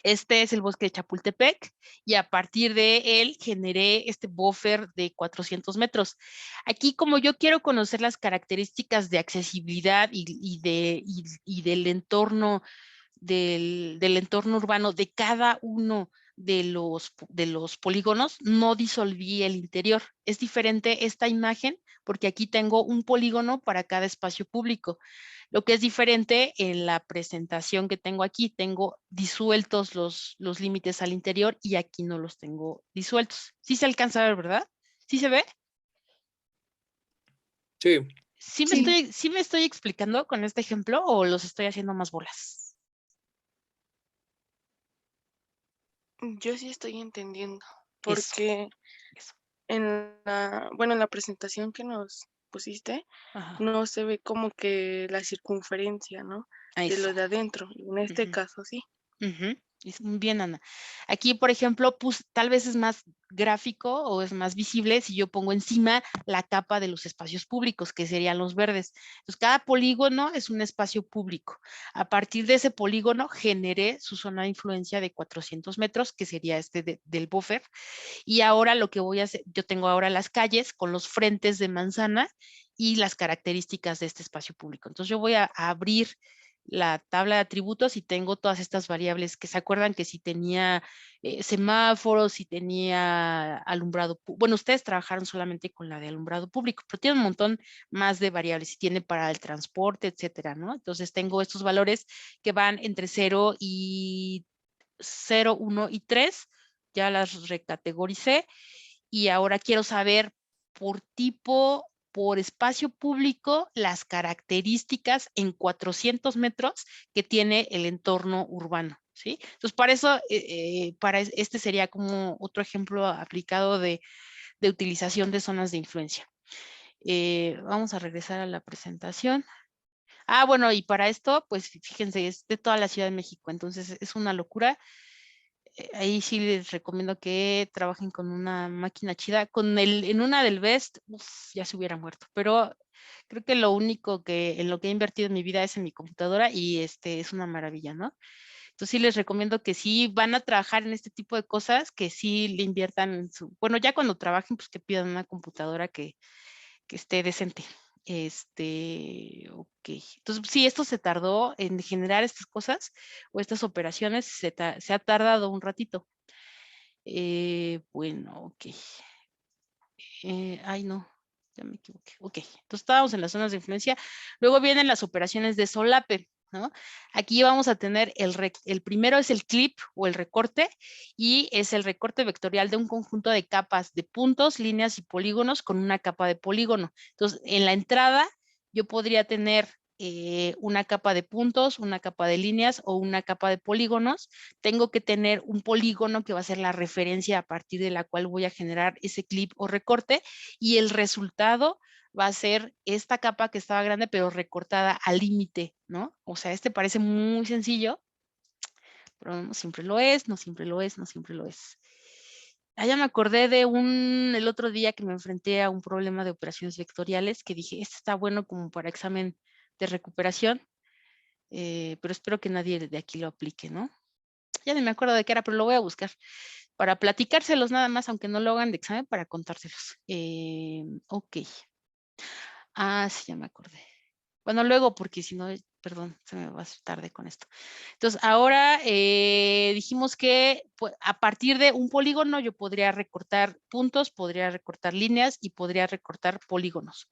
[SPEAKER 1] Este es el bosque de Chapultepec y a partir de él generé este buffer de 400 metros. Aquí, como yo quiero conocer las características de accesibilidad y del entorno del entorno urbano de cada uno de los polígonos, no disolví el interior. Es diferente esta imagen porque aquí tengo un polígono para cada espacio público. Lo que es diferente en la presentación que tengo aquí, tengo disueltos los límites al interior y aquí no los tengo disueltos. ¿Sí se alcanza a ver, verdad? ¿Sí se ve?
[SPEAKER 8] Sí.
[SPEAKER 1] ¿Sí me estoy explicando con este ejemplo o los estoy haciendo más bolas?
[SPEAKER 4] Yo sí estoy entendiendo,
[SPEAKER 1] Eso,
[SPEAKER 4] porque
[SPEAKER 1] eso.
[SPEAKER 4] en la presentación que nos pusiste,
[SPEAKER 1] Ajá.
[SPEAKER 4] no se ve como que la circunferencia, ¿no? De
[SPEAKER 1] Eso.
[SPEAKER 4] lo de adentro. Y en este
[SPEAKER 1] Ujú.
[SPEAKER 4] caso sí.
[SPEAKER 1] Bien, Ana. Aquí, por ejemplo, tal vez es más gráfico o es más visible si yo pongo encima la capa de los espacios públicos, que serían los verdes. Entonces, cada polígono es un espacio público. A partir de ese polígono generé su zona de influencia de 400 metros, que sería del buffer. Y ahora lo que voy a hacer, yo tengo ahora las calles con los frentes de manzana y las características de este espacio público. Entonces, yo voy a abrir la tabla de atributos y tengo todas estas variables que se acuerdan que si tenía semáforos, si tenía alumbrado, bueno, ustedes trabajaron solamente con la de alumbrado público, pero tiene un montón más de variables, si tiene para el transporte, etcétera, ¿no? Entonces tengo estos valores que van entre 0 y 0, 1 y 3, ya las recategoricé y ahora quiero saber por tipo, por espacio público, las características en 400 metros que tiene el entorno urbano, ¿sí? Entonces, para eso, este sería como otro ejemplo aplicado de utilización de zonas de influencia. Vamos a regresar a la presentación. Bueno, y para esto, pues fíjense, es de toda la Ciudad de México, entonces es una locura. Ahí sí les recomiendo que trabajen con una máquina chida. En una del Best, ya se hubiera muerto. Pero creo que lo único en lo que he invertido en mi vida es en mi computadora y es una maravilla, ¿no? Entonces sí les recomiendo que sí van a trabajar en este tipo de cosas, que sí le inviertan bueno, ya cuando trabajen, pues que pidan una computadora que esté decente. Ok. Entonces, sí, esto se tardó en generar estas cosas o estas operaciones, se ha tardado un ratito. Bueno, ok. Ay, no, ya me equivoqué. Ok, entonces estábamos en las zonas de influencia. Luego vienen las operaciones de solape, ¿no? Aquí vamos a tener el primero es el clip o el recorte y es el recorte vectorial de un conjunto de capas de puntos, líneas y polígonos con una capa de polígono. Entonces, en la entrada yo podría tener una capa de puntos, una capa de líneas o una capa de polígonos. Tengo que tener un polígono que va a ser la referencia a partir de la cual voy a generar ese clip o recorte y el resultado va a ser esta capa que estaba grande pero recortada al límite, ¿no? O sea, parece muy sencillo, pero no siempre lo es, no siempre lo es, no siempre lo es. Ah, ya me acordé de el otro día que me enfrenté a un problema de operaciones vectoriales que dije, este está bueno como para examen de recuperación, pero espero que nadie de aquí lo aplique, ¿no? Ya ni me acuerdo de qué era, pero lo voy a buscar para platicárselos nada más, aunque no lo hagan de examen, para contárselos. Ok. Ah, sí, ya me acordé. Bueno, luego, porque si no, perdón, se me va a hacer tarde con esto. Entonces, ahora dijimos que pues, a partir de un polígono yo podría recortar puntos, podría recortar líneas y podría recortar polígonos.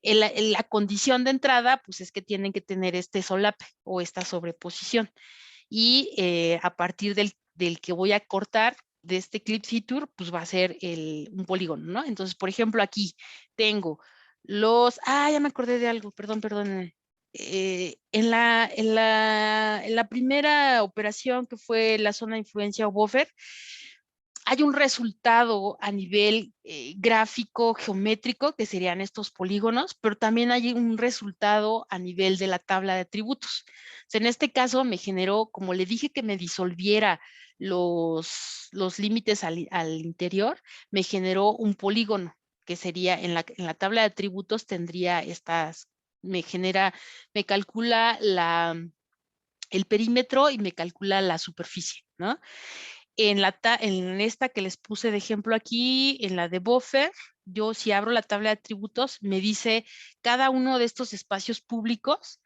[SPEAKER 1] La condición de entrada, pues es que tienen que tener este solape o esta sobreposición. Y a partir del que voy a cortar de este clip feature, pues va a ser un polígono, ¿no? Entonces, por ejemplo, aquí tengo ya me acordé de algo, perdón. En la primera operación que fue la zona de influencia o buffer, hay un resultado a nivel gráfico, geométrico, que serían estos polígonos, pero también hay un resultado a nivel de la tabla de atributos. O sea, en este caso me generó, como le dije que me disolviera los límites al interior, me generó un polígono, que sería en la tabla de atributos tendría me calcula el perímetro y me calcula la superficie, ¿no? En esta que les puse de ejemplo aquí, en la de buffer, yo si abro la tabla de atributos, me dice cada uno de estos espacios públicos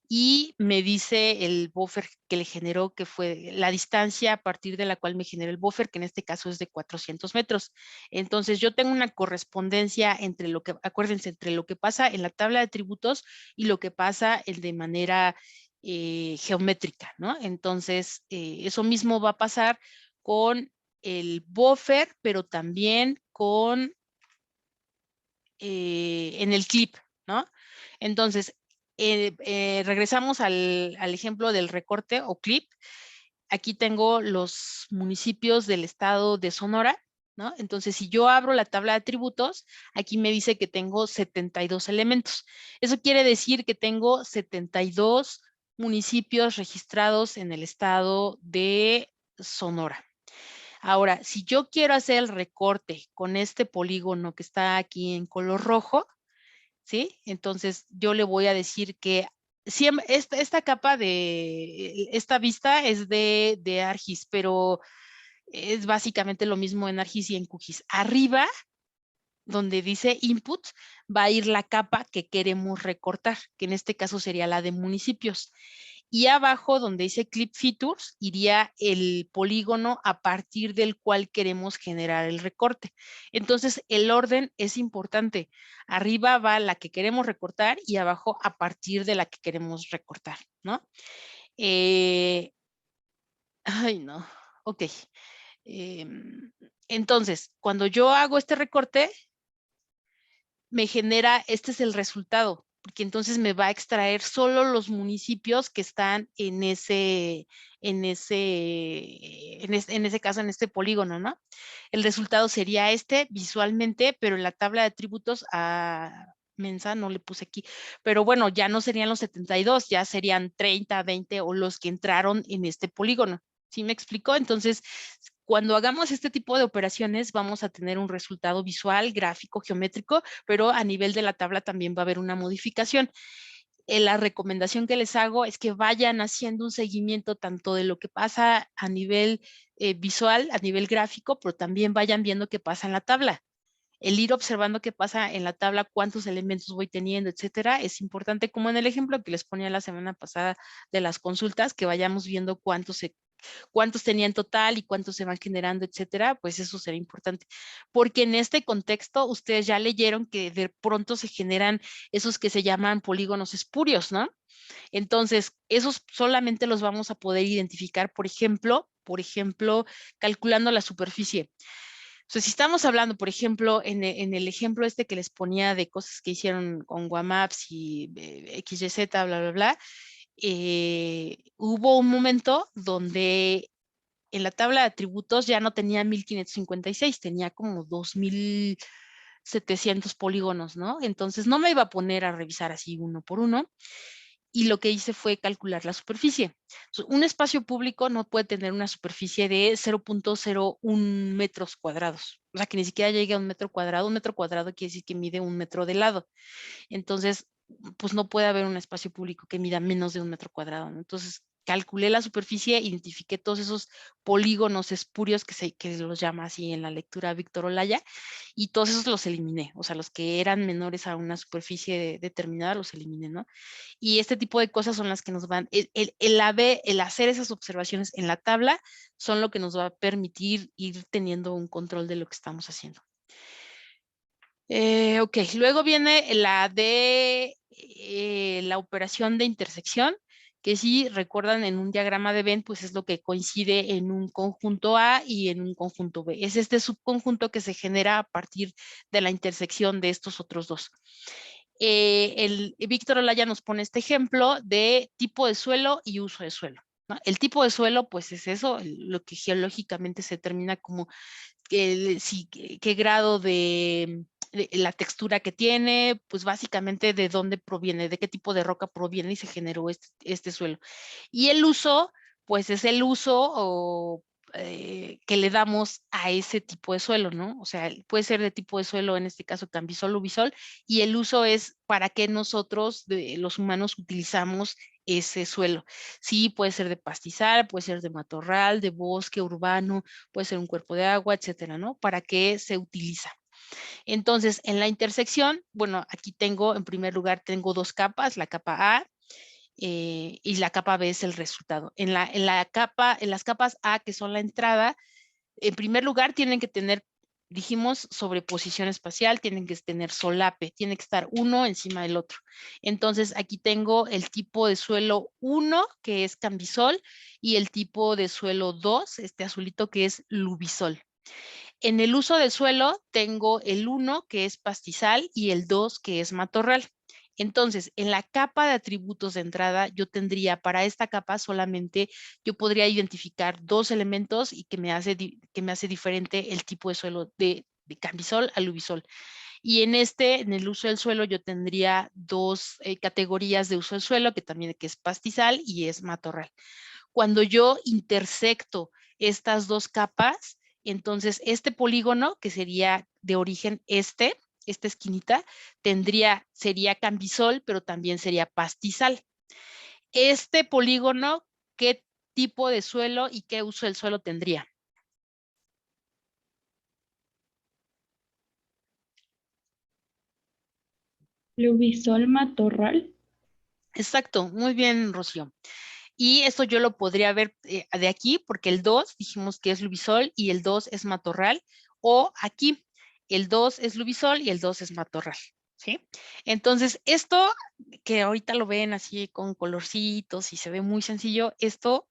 [SPEAKER 1] y me dice el buffer que le generó, que fue la distancia a partir de la cual me generó el buffer, que en este caso es de 400 metros. Entonces yo tengo una correspondencia entre acuérdense, entre lo que pasa en la tabla de atributos y lo que pasa de manera geométrica, ¿no? Entonces, eso mismo va a pasar con el buffer, pero también en el clip, ¿no? Entonces, regresamos al ejemplo del recorte o clip. Aquí tengo los municipios del estado de Sonora, ¿no? Entonces, si yo abro la tabla de atributos, aquí me dice que tengo 72 elementos. Eso quiere decir que tengo 72 municipios registrados en el estado de Sonora. Ahora, si yo quiero hacer el recorte con este polígono que está aquí en color rojo, ¿sí? Entonces yo le voy a decir que esta capa esta vista es de ArcGIS, pero es básicamente lo mismo en ArcGIS y en QGIS. Arriba, donde dice input, va a ir la capa que queremos recortar, que en este caso sería la de municipios. Y abajo, donde dice Clip Features, iría el polígono a partir del cual queremos generar el recorte. Entonces, el orden es importante. Arriba va la que queremos recortar y abajo a partir de la que queremos recortar, ¿no? Ay, no. Ok. Entonces, cuando yo hago este recorte, me genera, este es el resultado, porque entonces me va a extraer solo los municipios que están en ese caso, en este polígono, ¿no? El resultado sería visualmente, pero en la tabla de atributos mensa, no le puse aquí, pero bueno, ya no serían los 72, ya serían 30, 20 o los que entraron en este polígono. ¿Sí me explicó? Entonces, cuando hagamos este tipo de operaciones, vamos a tener un resultado visual, gráfico, geométrico, pero a nivel de la tabla también va a haber una modificación. La recomendación que les hago es que vayan haciendo un seguimiento tanto de lo que pasa a nivel visual, a nivel gráfico, pero también vayan viendo qué pasa en la tabla. El ir observando qué pasa en la tabla, cuántos elementos voy teniendo, etcétera, es importante, como en el ejemplo que les ponía la semana pasada de las consultas, que vayamos viendo cuántos tenía en total y cuántos se van generando, etcétera, pues eso será importante. Porque en este contexto, ustedes ya leyeron que de pronto se generan esos que se llaman polígonos espurios, ¿no? Entonces, esos solamente los vamos a poder identificar, por ejemplo, calculando la superficie. O sea, si estamos hablando, por ejemplo, en el ejemplo este que les ponía de cosas que hicieron con Guamaps y XYZ, bla, bla, bla, hubo un momento donde en la tabla de atributos ya no tenía 1556, tenía como 2700 polígonos, ¿no? Entonces no me iba a poner a revisar así uno por uno. y lo que hice fue calcular la superficie. Un espacio público no puede tener una superficie de 0.01 metros cuadrados, o sea, que ni siquiera llegue a 1 metro cuadrado. 1 metro cuadrado quiere decir que mide 1 metro de lado. Entonces, pues no puede haber un espacio público que mida menos de 1 metro cuadrado, ¿no? Entonces, calculé la superficie, identifiqué todos esos polígonos espurios que los llama así en la lectura Víctor Olaya, y todos esos los eliminé, o sea, los que eran menores a una superficie determinada los eliminé, ¿no? Y este tipo de cosas son las que nos van, el hacer esas observaciones en la tabla son lo que nos va a permitir ir teniendo un control de lo que estamos haciendo. Ok, luego viene la de la operación de intersección, que si recuerdan en un diagrama de Venn, pues es lo que coincide en un conjunto A y en un conjunto B. Es este subconjunto que se genera a partir de la intersección de estos otros dos. Víctor Olaya nos pone este ejemplo de tipo de suelo y uso de suelo, ¿no? El tipo de suelo, pues es eso, lo que geológicamente se determina como qué grado de la textura que tiene, pues básicamente de dónde proviene, de qué tipo de roca proviene y se generó este suelo. Y el uso, pues es el uso que le damos a ese tipo de suelo, ¿no? O sea, puede ser de tipo de suelo, en este caso cambisol o bisol, y el uso es para qué nosotros, los humanos, utilizamos ese suelo. Sí, puede ser de pastizal, puede ser de matorral, de bosque urbano, puede ser un cuerpo de agua, etcétera, ¿no? ¿Para qué se utiliza? Entonces, en la intersección, bueno, aquí tengo, en primer lugar, tengo dos capas, la capa A y la capa B es el resultado. En las capas A, que son la entrada, en primer lugar, tienen que tener, dijimos, sobreposición espacial, tienen que tener solape, tiene que estar uno encima del otro. Entonces, aquí tengo el tipo de suelo 1, que es cambisol, y el tipo de suelo 2, este azulito, que es lubisol. En el uso del suelo tengo el 1, que es pastizal, y el 2, que es matorral. Entonces, en la capa de atributos de entrada, yo tendría para esta capa solamente, yo podría identificar dos elementos y que me hace diferente el tipo de suelo de cambisol a lubisol. Y en el uso del suelo, yo tendría dos categorías de uso del suelo, que es pastizal y es matorral. Cuando yo intersecto estas dos capas, entonces este polígono, que sería de origen esta esquinita, sería cambisol, pero también sería pastizal. Este polígono, ¿qué tipo de suelo y qué uso del suelo tendría?
[SPEAKER 10] Lubisol matorral.
[SPEAKER 1] Exacto, muy bien, Rocío. Y esto yo lo podría ver de aquí, porque el 2 dijimos que es lubisol y el 2 es matorral, o aquí, el 2 es lubisol y el 2 es matorral, ¿sí? Entonces, esto que ahorita lo ven así con colorcitos y se ve muy sencillo, esto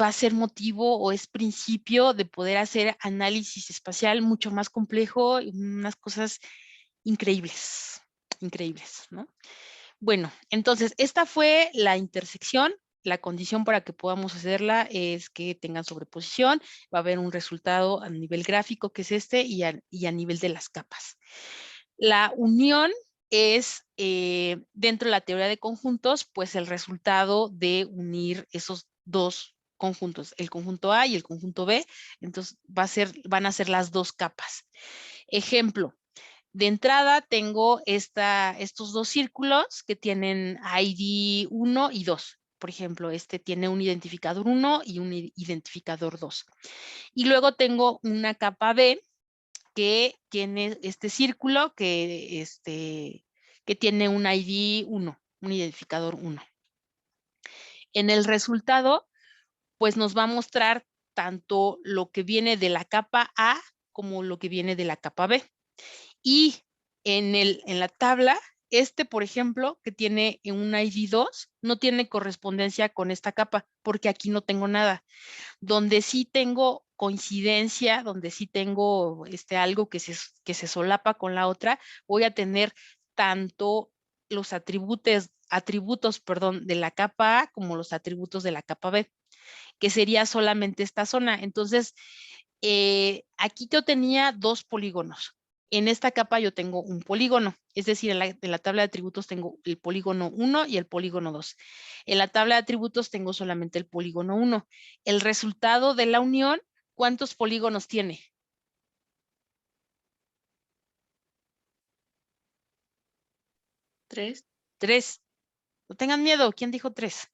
[SPEAKER 1] va a ser motivo o es principio de poder hacer análisis espacial mucho más complejo y unas cosas increíbles, increíbles, ¿no? Bueno, entonces esta fue la intersección. La condición para que podamos hacerla es que tengan sobreposición. Va a haber un resultado a nivel gráfico, que es este, y a nivel de las capas. La unión es, dentro de la teoría de conjuntos, pues el resultado de unir esos dos conjuntos, el conjunto A y el conjunto B. Entonces van a ser las dos capas. Ejemplo. De entrada tengo estos dos círculos que tienen ID 1 y 2. Por ejemplo, este tiene un identificador 1 y un identificador 2. Y luego tengo una capa B que tiene este círculo que tiene un ID 1, un identificador 1. En el resultado, pues nos va a mostrar tanto lo que viene de la capa A como lo que viene de la capa B. Y en la tabla, por ejemplo, que tiene un ID 2, no tiene correspondencia con esta capa, porque aquí no tengo nada. Donde sí tengo coincidencia, donde sí tengo algo que se solapa con la otra, voy a tener tanto los atributos, de la capa A como los atributos de la capa B, que sería solamente esta zona. Entonces, aquí yo tenía dos polígonos. En esta capa yo tengo un polígono, es decir, en la tabla de atributos tengo el polígono 1 y el polígono 2. En la tabla de atributos tengo solamente el polígono 1. El resultado de la unión, ¿cuántos polígonos tiene?
[SPEAKER 2] 3.
[SPEAKER 1] 3. No tengan miedo, ¿quién dijo 3?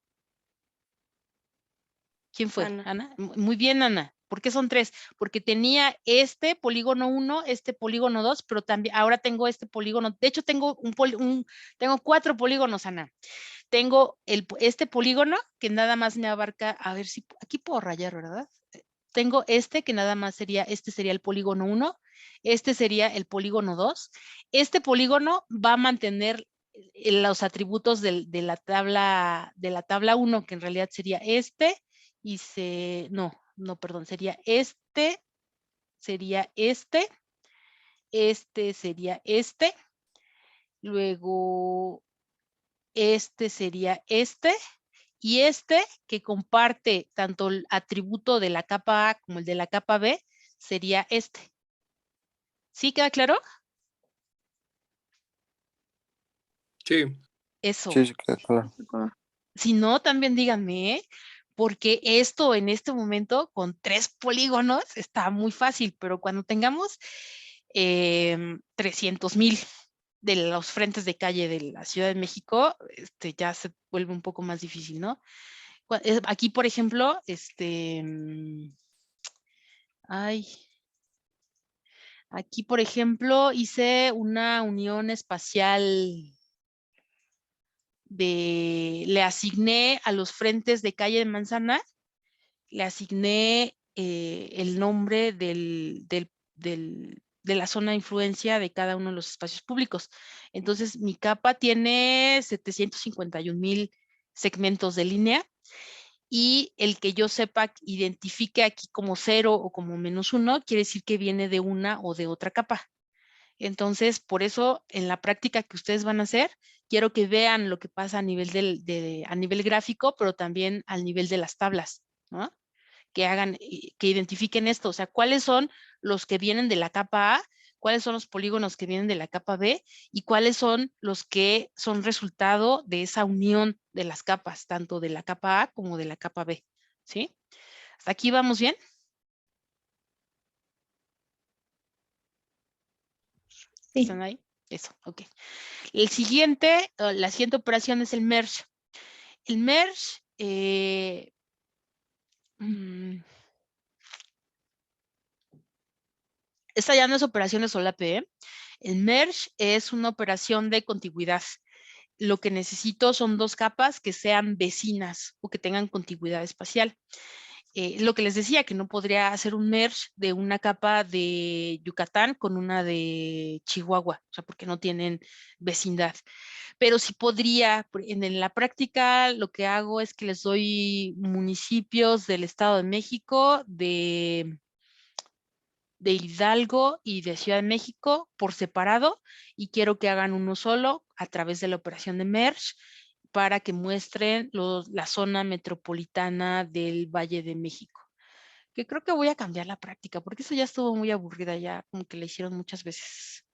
[SPEAKER 1] ¿Quién fue?
[SPEAKER 5] Ana.
[SPEAKER 1] ¿Ana? Muy bien, Ana. ¿Por qué son 3? Porque tenía este polígono 1, este polígono 2, pero también ahora tengo este polígono. De hecho, tengo tengo 4 polígonos, Ana. Tengo este polígono que nada más me abarca, a ver si aquí puedo rayar, ¿verdad? Tengo este que nada más sería, este sería el polígono 1, este sería el polígono 2. Este polígono va a mantener los atributos de la tabla 1, que en realidad sería este, y perdón, sería este, sería este, luego este sería este, y este que comparte tanto el atributo de la capa A como el de la capa B sería este. ¿Sí queda claro?
[SPEAKER 8] Sí.
[SPEAKER 1] Eso.
[SPEAKER 6] Sí, sí, claro.
[SPEAKER 1] Si no, también díganme, ¿eh? Porque esto en este momento con 3 polígonos está muy fácil, pero cuando tengamos 300,000 de los frentes de calle de la Ciudad de México, ya se vuelve un poco más difícil, ¿no? Aquí, por ejemplo, aquí, por ejemplo, hice una unión espacial le asigné a los frentes de calle de Manzana, le asigné el nombre de la zona de influencia de cada uno de los espacios públicos. Entonces, mi capa tiene 751,000 segmentos de línea, y el que yo sepa identifique aquí como 0 o como -1, quiere decir que viene de una o de otra capa. Entonces, por eso, en la práctica que ustedes van a hacer, quiero que vean lo que pasa a nivel a nivel gráfico, pero también al nivel de las tablas, ¿no? Que identifiquen esto, o sea, cuáles son los que vienen de la capa A, cuáles son los polígonos que vienen de la capa B, y cuáles son los que son resultado de esa unión de las capas, tanto de la capa A como de la capa B, ¿sí? ¿Hasta aquí vamos bien?
[SPEAKER 10] Sí.
[SPEAKER 1] ¿Están ahí? Eso, ok. La siguiente operación es el merge. El merge, esta ya no es operación de solape, ¿eh? El merge es una operación de contigüidad. Lo que necesito son 2 capas que sean vecinas o que tengan contigüidad espacial. Lo que les decía, que no podría hacer un merge de una capa de Yucatán con una de Chihuahua, o sea, porque no tienen vecindad. Pero sí podría, en la práctica lo que hago es que les doy municipios del Estado de México, de Hidalgo y de Ciudad de México por separado, y quiero que hagan uno solo a través de la operación de merge para que muestren la zona metropolitana del Valle de México. Que creo que voy a cambiar la práctica, porque eso ya estuvo muy aburrida, ya como que la hicieron muchas veces.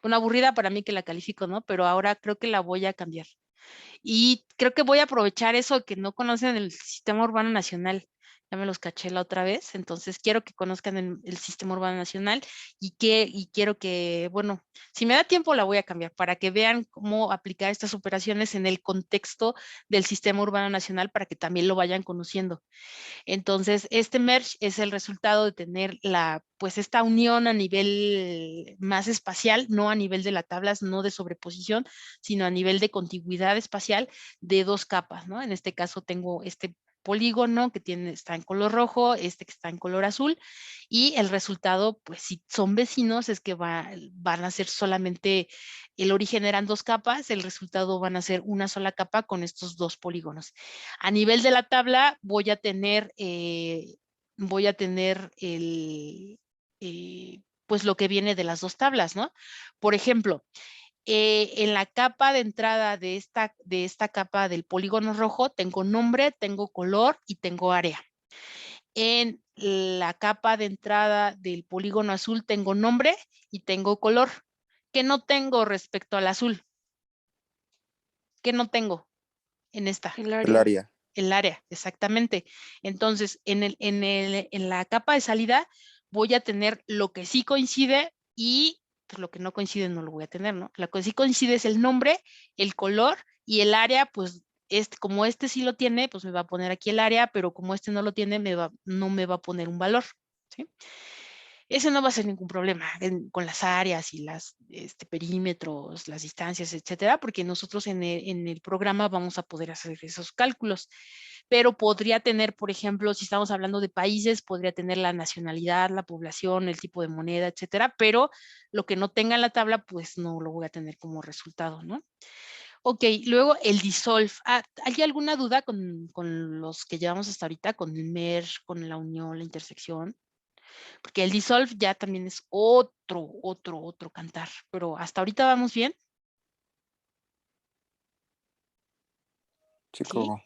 [SPEAKER 1] Bueno, aburrida para mí que la califico, ¿no? Pero ahora creo que la voy a cambiar. Y creo que voy a aprovechar eso que no conocen el Sistema Urbano Nacional. Ya me los caché la otra vez, entonces quiero que conozcan el Sistema Urbano Nacional, y quiero que, bueno, si me da tiempo la voy a cambiar para que vean cómo aplicar estas operaciones en el contexto del Sistema Urbano Nacional, para que también lo vayan conociendo. Entonces, este merge es el resultado de tener pues esta unión a nivel más espacial, no a nivel de las tablas, no de sobreposición, sino a nivel de contigüidad espacial de 2 capas, ¿no? En este caso tengo este polígono que está en color rojo, este que está en color azul, y el resultado, pues si son vecinos, es que van a ser solamente, el origen eran 2 capas, el resultado van a ser una sola capa con estos 2 polígonos. A nivel de la tabla voy a tener pues lo que viene de las 2 tablas, ¿no? Por ejemplo, en la capa de entrada de esta capa del polígono rojo tengo nombre, tengo color y tengo área. En la capa de entrada del polígono azul tengo nombre y tengo color. ¿Qué no tengo respecto al azul? ¿Qué no tengo en esta?
[SPEAKER 4] El
[SPEAKER 6] El
[SPEAKER 4] área.
[SPEAKER 6] área.
[SPEAKER 1] El área, exactamente. Entonces, en la capa de salida voy a tener lo que sí coincide y pues, lo que no coincide no lo voy a tener, ¿no? Lo que sí coincide es el nombre, el color y el área, pues como este sí lo tiene, pues me va a poner aquí el área, pero como este no lo tiene, no me va a poner un valor, ¿sí? Ese no va a ser ningún problema con las áreas y las perímetros, las distancias, etcétera, porque nosotros en el programa vamos a poder hacer esos cálculos. Pero podría tener, por ejemplo, si estamos hablando de países, podría tener la nacionalidad, la población, el tipo de moneda, etcétera, pero lo que no tenga en la tabla, pues no lo voy a tener como resultado, ¿no? Ok, luego el dissolve. ¿Hay alguna duda con los que llevamos hasta ahorita, con el merge, con la unión, la intersección? Porque el dissolve ya también es otro cantar, pero hasta ahorita vamos bien.
[SPEAKER 6] Sí,
[SPEAKER 1] ¿Sí?
[SPEAKER 6] como.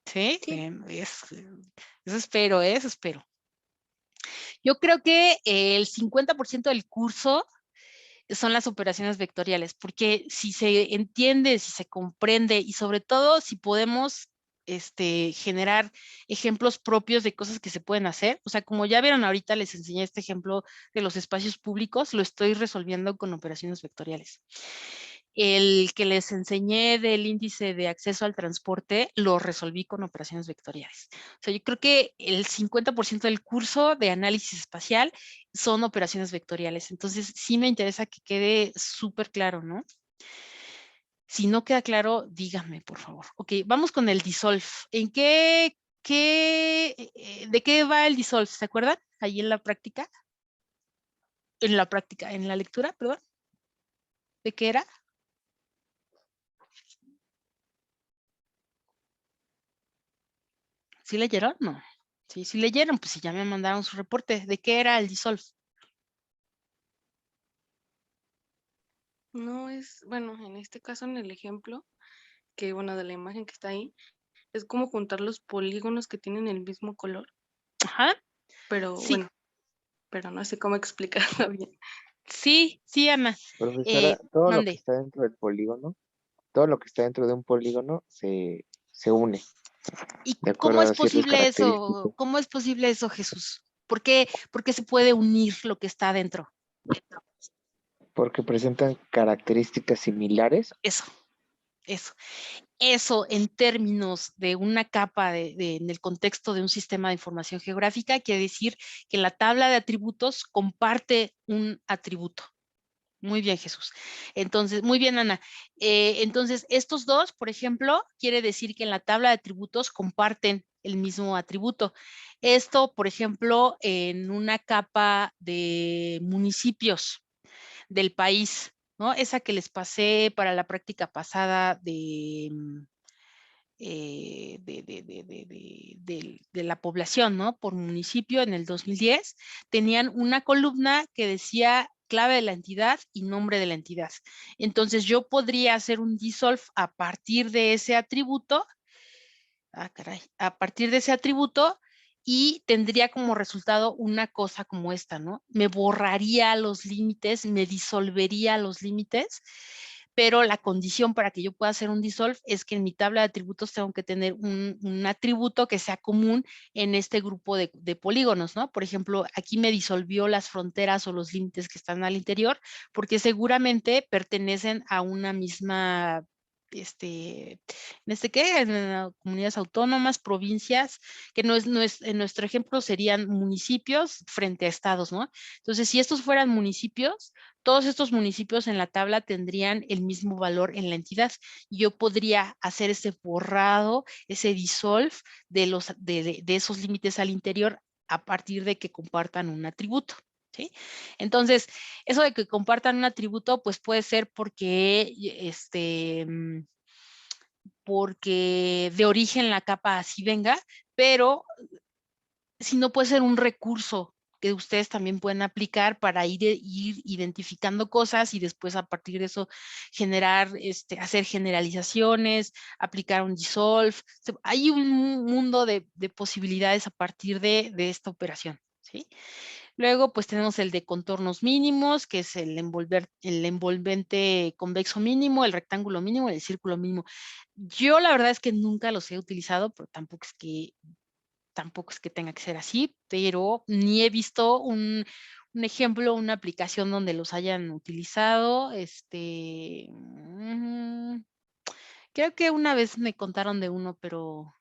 [SPEAKER 1] Sí,
[SPEAKER 4] Sí.
[SPEAKER 1] eso espero, eso espero. Yo creo que el 50% del curso son las operaciones vectoriales, porque si se entiende, si se comprende y sobre todo si podemos generar ejemplos propios de cosas que se pueden hacer. O sea, como ya vieron ahorita, les enseñé este ejemplo de los espacios públicos, lo estoy resolviendo con operaciones vectoriales. El que les enseñé del índice de acceso al transporte, lo resolví con operaciones vectoriales. O sea, yo creo que el 50% del curso de análisis espacial son operaciones vectoriales. Entonces, sí me interesa que quede súper claro, ¿no? Si no queda claro, díganme, por favor. Ok, vamos con el dissolve. ¿En de qué va el dissolve? ¿Se acuerdan? Ahí en la práctica. En la lectura, perdón. ¿De qué era? ¿Sí leyeron? No. Sí leyeron, pues si ya me mandaron su reporte. ¿De qué era el dissolve?
[SPEAKER 4] No es, bueno, en este caso, en el ejemplo, que bueno, de la imagen que está ahí, es como juntar los polígonos que tienen el mismo color,
[SPEAKER 1] Ajá.
[SPEAKER 4] pero
[SPEAKER 1] Sí,
[SPEAKER 4] bueno, pero no sé cómo explicarlo bien.
[SPEAKER 1] sí, Ana.
[SPEAKER 11] Profesora, todo lo que
[SPEAKER 1] Mande.
[SPEAKER 11] está dentro del polígono, todo lo que está dentro de un polígono se une
[SPEAKER 1] ¿Y
[SPEAKER 11] de
[SPEAKER 1] cómo
[SPEAKER 11] acuerdo
[SPEAKER 1] es
[SPEAKER 11] a ciertas
[SPEAKER 1] posible eso?
[SPEAKER 11] características,
[SPEAKER 1] ¿Cómo es posible eso, Jesús? ¿Por qué se puede unir lo que está adentro?
[SPEAKER 11] porque presentan características similares.
[SPEAKER 1] Eso. Eso en términos de una capa en el contexto de un sistema de información geográfica quiere decir que la tabla de atributos comparte un atributo. Muy bien, Jesús. Entonces, muy bien, Ana. Entonces, estos dos, por ejemplo, quiere decir que en la tabla de atributos comparten el mismo atributo. Esto, por ejemplo, en una capa de municipios del país, ¿no? Esa que les pasé para la práctica pasada de la población, ¿no? Por municipio en el 2010, tenían una columna que decía clave de la entidad y nombre de la entidad. Entonces yo podría hacer un dissolve a partir de ese atributo, a partir de ese atributo y tendría como resultado una cosa como esta, ¿no? Me borraría los límites, me disolvería los límites, pero la condición para que yo pueda hacer un dissolve es que en mi tabla de atributos tengo que tener un atributo que sea común en este grupo de polígonos, ¿no? Por ejemplo, aquí me disolvió las fronteras o los límites que están al interior, porque seguramente pertenecen a una misma en comunidades autónomas, provincias, que en nuestro ejemplo serían municipios frente a estados, ¿no? Entonces, si estos fueran municipios, todos estos municipios en la tabla tendrían el mismo valor en la entidad. Yo podría hacer ese borrado, ese dissolve de esos límites al interior a partir de que compartan un atributo. ¿Sí? Entonces, eso de que compartan un atributo, pues puede ser porque de origen la capa así venga, pero si no puede ser un recurso que ustedes también pueden aplicar para ir identificando cosas y después a partir de eso generar, hacer generalizaciones, aplicar un dissolve. Hay un mundo de posibilidades a partir de esta operación, ¿sí? Luego, pues tenemos el de contornos mínimos, que es el envolvente convexo mínimo, el rectángulo mínimo, el círculo mínimo. Yo la verdad es que nunca los he utilizado, pero tampoco es que tenga que ser así, pero ni he visto un ejemplo, una aplicación donde los hayan utilizado. Creo que una vez me contaron de uno, pero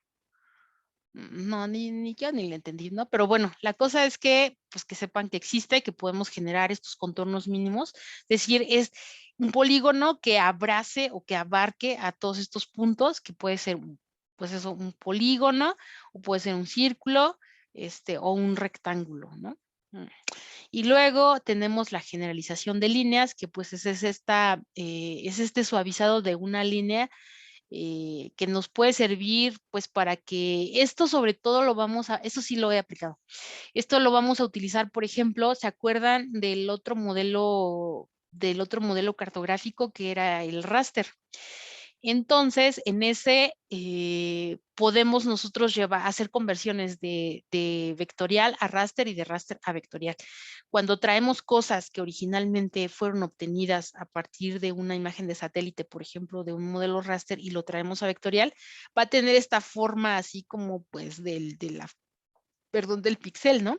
[SPEAKER 1] no, ni yo ni le entendí, ¿no? Pero bueno, la cosa es que, pues que sepan que existe, que podemos generar estos contornos mínimos. Es decir, es un polígono que abrace o que abarque a todos estos puntos, que puede ser, pues eso, un polígono, o puede ser un círculo, o un rectángulo, ¿no? Y luego tenemos la generalización de líneas, que pues es este suavizado de una línea que nos puede servir pues para que esto sobre todo eso sí lo he aplicado. Esto lo vamos a utilizar, por ejemplo, ¿se acuerdan del otro modelo cartográfico que era el raster? Entonces, en ese podemos nosotros hacer conversiones de vectorial a raster y de raster a vectorial. Cuando traemos cosas que originalmente fueron obtenidas a partir de una imagen de satélite, por ejemplo, de un modelo raster y lo traemos a vectorial, va a tener esta forma así como pues del píxel, ¿no?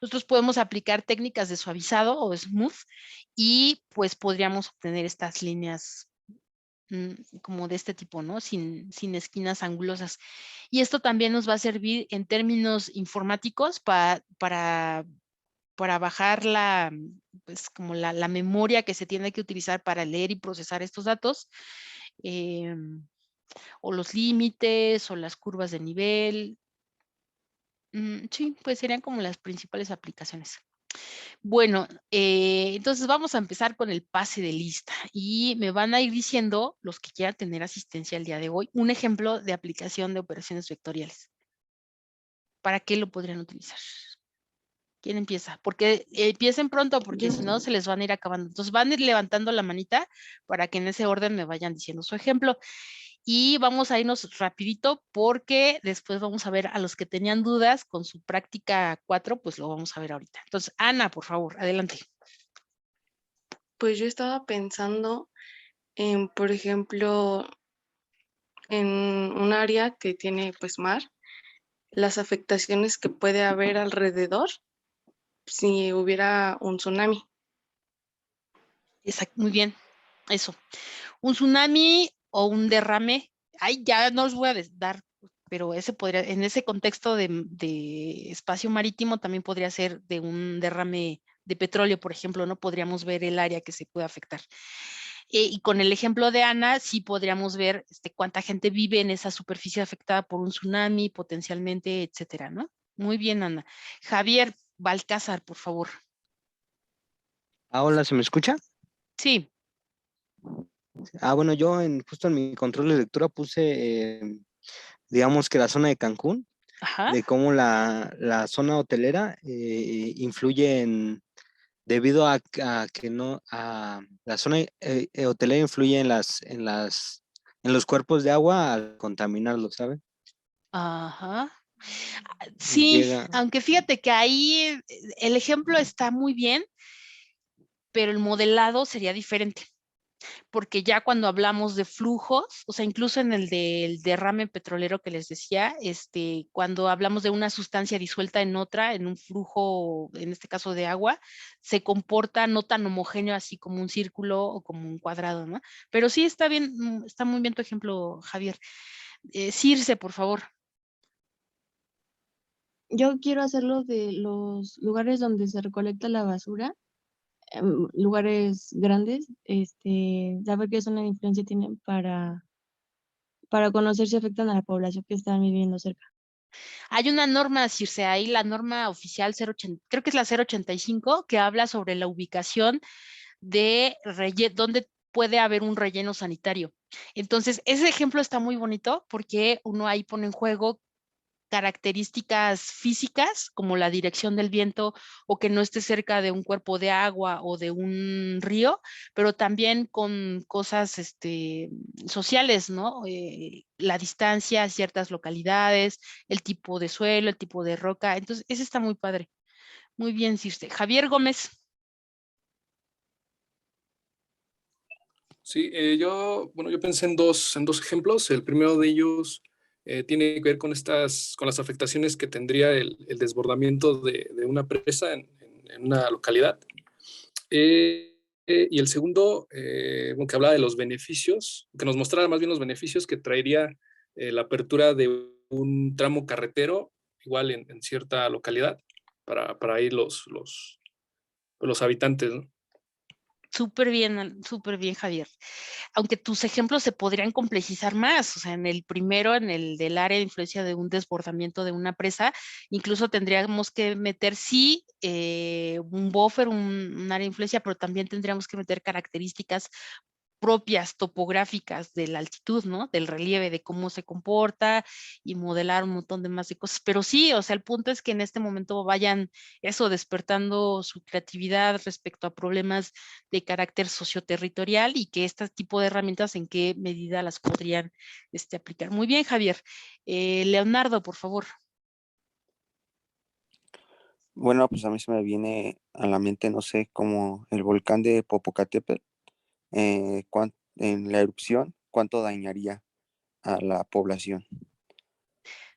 [SPEAKER 1] Nosotros podemos aplicar técnicas de suavizado o smooth y pues podríamos obtener estas líneas como de este tipo, ¿no? Sin esquinas angulosas. Y esto también nos va a servir en términos informáticos para bajar pues como la memoria que se tiene que utilizar para leer y procesar estos datos, o los límites, o las curvas de nivel. Sí, pues serían como las principales aplicaciones. Bueno, entonces vamos a empezar con el pase de lista y me van a ir diciendo los que quieran tener asistencia el día de hoy, un ejemplo de aplicación de operaciones vectoriales. ¿Para qué lo podrían utilizar? ¿Quién empieza? Porque empiecen pronto, porque si no se les van a ir acabando. Entonces van a ir levantando la manita para que en ese orden me vayan diciendo su ejemplo. Y vamos a irnos rapidito porque después vamos a ver a los que tenían dudas con su práctica 4, pues lo vamos a ver ahorita. Entonces, Ana, por favor, adelante.
[SPEAKER 4] Pues yo estaba pensando en, por ejemplo, en un área que tiene pues mar, las afectaciones que puede haber alrededor si hubiera un tsunami.
[SPEAKER 1] Exacto, muy bien, eso. Un tsunami o un derrame, ya no os voy a dar, pero en ese contexto de espacio marítimo también podría ser de un derrame de petróleo, por ejemplo, ¿no? Podríamos ver el área que se puede afectar. Y con el ejemplo de Ana, sí podríamos ver cuánta gente vive en esa superficie afectada por un tsunami, potencialmente, etcétera, ¿no? Muy bien, Ana. Javier Balcázar, por favor.
[SPEAKER 6] Hola, ¿se me escucha?
[SPEAKER 1] Sí.
[SPEAKER 6] Bueno, yo justo en mi control de lectura puse, digamos que la zona de Cancún, de cómo la zona hotelera influye debido a que la zona hotelera influye en los cuerpos de agua al contaminarlos, ¿saben?
[SPEAKER 1] Ajá. Sí, aunque fíjate que ahí el ejemplo está muy bien, pero el modelado sería diferente, porque ya cuando hablamos de flujos, o sea, incluso en el del derrame petrolero que les decía, cuando hablamos de una sustancia disuelta en otra, en un flujo, en este caso de agua, se comporta no tan homogéneo así como un círculo o como un cuadrado, ¿no? Pero sí está bien, está muy bien tu ejemplo, Javier. Circe, por favor.
[SPEAKER 10] Yo quiero hacerlo de los lugares donde se recolecta la basura, lugares grandes, saber qué zona de influencia tienen para conocer si afectan a la población que está viviendo cerca.
[SPEAKER 1] Hay una norma, Circe, ahí la norma oficial 080, creo que es la 085, que habla sobre la ubicación de donde puede haber un relleno sanitario. Entonces, ese ejemplo está muy bonito porque uno ahí pone en juego características físicas, como la dirección del viento o que no esté cerca de un cuerpo de agua o de un río, pero también con cosas sociales, ¿no? La distancia a ciertas localidades, el tipo de suelo, el tipo de roca. Entonces, ese está muy padre. Muy bien, Circe. Javier Gómez.
[SPEAKER 8] Sí, yo pensé en dos ejemplos. El primero de ellos tiene que ver con las afectaciones que tendría el desbordamiento de una presa en una localidad. Y el segundo, que hablaba de los beneficios, que nos mostrara más bien los beneficios que traería la apertura de un tramo carretero, igual en cierta localidad, para ir los habitantes, ¿no?
[SPEAKER 1] Súper bien, Javier. Aunque tus ejemplos se podrían complejizar más, o sea, en el primero, en el del área de influencia de un desbordamiento de una presa, incluso tendríamos que meter, sí, un buffer, un área de influencia, pero también tendríamos que meter características propias topográficas de la altitud, ¿no? Del relieve, de cómo se comporta y modelar un montón de más de cosas. Pero sí, o sea, el punto es que en este momento vayan eso, despertando su creatividad respecto a problemas de carácter socioterritorial y que este tipo de herramientas en qué medida las podrían aplicar. Muy bien, Javier. Leonardo, por favor.
[SPEAKER 12] Bueno, pues a mí se me viene a la mente, no sé, como el volcán de Popocatépetl, en la erupción, ¿cuánto dañaría a la población?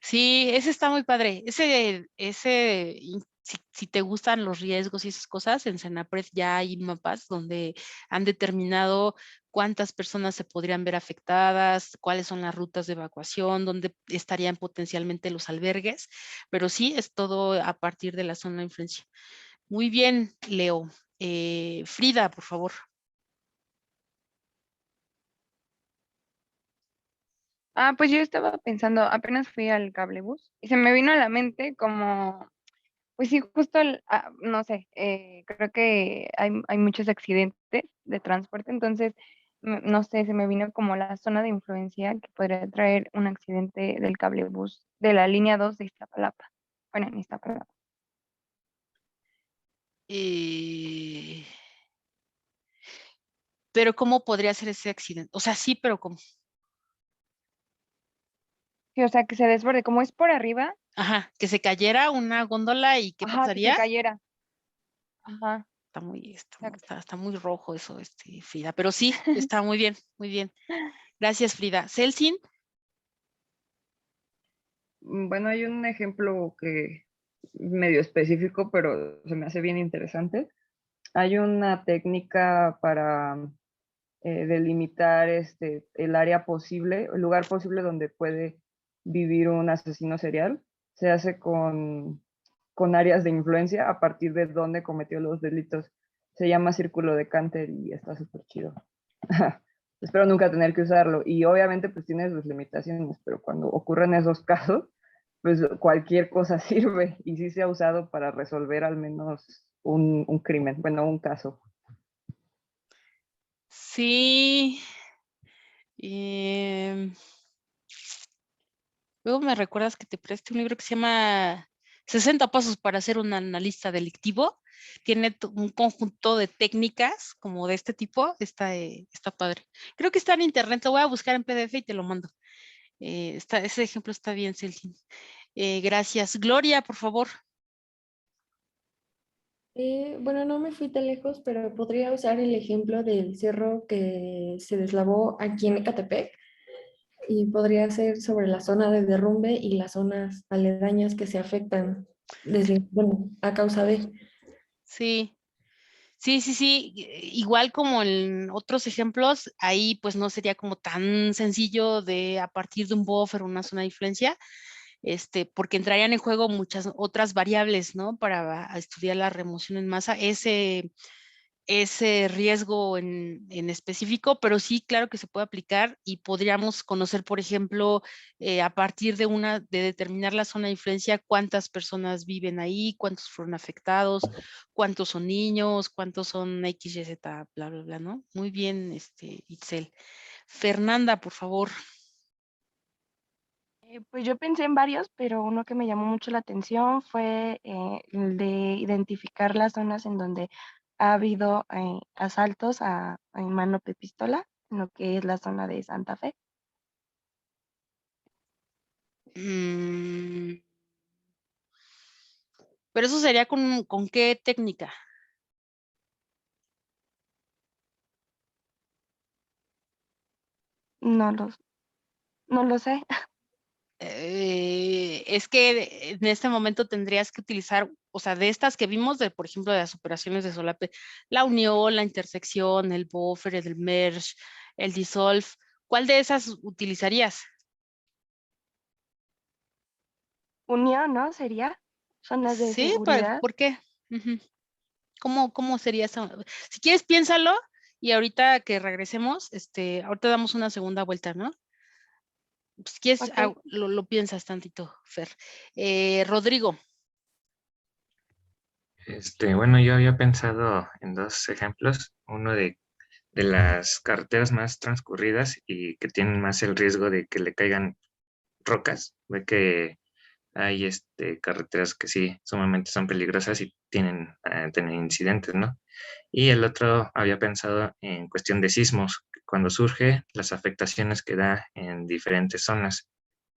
[SPEAKER 1] Sí, ese está muy padre. Si te gustan los riesgos y esas cosas, en Senapred ya hay mapas donde han determinado cuántas personas se podrían ver afectadas, cuáles son las rutas de evacuación, dónde estarían potencialmente los albergues, pero sí, es todo a partir de la zona de influencia. Muy bien, Leo. Frida, por favor.
[SPEAKER 7] Pues yo estaba pensando, apenas fui al cablebús y se me vino a la mente como, pues sí, justo, no sé, creo que hay muchos accidentes de transporte, entonces, no sé, se me vino como la zona de influencia que podría traer un accidente del cablebús de la línea 2 de Iztapalapa. Bueno, en Iztapalapa.
[SPEAKER 1] Pero ¿cómo podría ser ese accidente? O sea, sí, pero ¿cómo?
[SPEAKER 7] Sí, o sea, que se desborde, como es por arriba.
[SPEAKER 1] Ajá, que se cayera una góndola y ¿qué
[SPEAKER 7] Ajá, que se
[SPEAKER 1] pasaría?
[SPEAKER 7] cayera. Ajá.
[SPEAKER 1] Está muy rojo eso, Frida, pero sí, está muy bien, muy bien. Gracias, Frida. Celsin.
[SPEAKER 9] Bueno, hay un ejemplo que medio específico, pero se me hace bien interesante. Hay una técnica para delimitar el área posible, el lugar posible donde puede vivir un asesino serial. Se hace con áreas de influencia a partir de dónde cometió los delitos. Se llama círculo de Canter y está súper chido. Espero nunca tener que usarlo. Y obviamente pues tiene sus limitaciones, pero cuando ocurren esos casos, pues cualquier cosa sirve y sí se ha usado para resolver al menos un crimen, bueno, un caso.
[SPEAKER 1] Sí. Luego me recuerdas que te presté un libro que se llama 60 pasos para ser un analista delictivo. Tiene un conjunto de técnicas como de este tipo. Está padre. Creo que está en internet. Lo voy a buscar en PDF y te lo mando. Ese ejemplo está bien, Celsin. Gracias. Gloria, por favor.
[SPEAKER 10] Bueno, no me fui tan lejos, pero podría usar el ejemplo del cerro que se deslavó aquí en Ecatepec y podría ser sobre la zona de derrumbe y las zonas aledañas que se afectan a causa de.
[SPEAKER 1] Sí. Sí. Igual como en otros ejemplos, ahí pues no sería como tan sencillo de a partir de un buffer, una zona de influencia, porque entrarían en juego muchas otras variables, ¿no? Para estudiar la remoción en masa, ese riesgo en específico, pero sí, claro que se puede aplicar y podríamos conocer, por ejemplo, a partir de determinar la zona de influencia, cuántas personas viven ahí, cuántos fueron afectados, cuántos son niños, cuántos son X, Y, Z, bla, bla, bla, ¿no? Muy bien, Itzel. Fernanda, por favor.
[SPEAKER 7] Pues yo pensé en varios, pero uno que me llamó mucho la atención fue el de identificar las zonas en donde ha habido asaltos en mano de pistola, en lo que es la zona de Santa Fe.
[SPEAKER 1] Pero eso sería con qué técnica.
[SPEAKER 7] No lo sé.
[SPEAKER 1] Es que en este momento tendrías que utilizar, o sea, de estas que vimos, por ejemplo, de las operaciones de solape, la unión, la intersección, el buffer, el merge, el dissolve, ¿cuál de esas utilizarías?
[SPEAKER 7] Unión, ¿no? Sería zonas de
[SPEAKER 1] Sí,
[SPEAKER 7] seguridad.
[SPEAKER 1] ¿por qué? ¿Cómo sería eso? Si quieres, piénsalo y ahorita que regresemos, ahorita damos una segunda vuelta, ¿no? Si quieres,
[SPEAKER 7] Ok.
[SPEAKER 1] lo piensas tantito, Fer. Rodrigo.
[SPEAKER 13] Bueno, yo había pensado en dos ejemplos, uno de las carreteras más transcurridas y que tienen más el riesgo de que le caigan rocas. Ve que hay carreteras que sí, sumamente son peligrosas y tienen incidentes, ¿no? Y el otro había pensado en cuestión de sismos, cuando surge las afectaciones que da en diferentes zonas.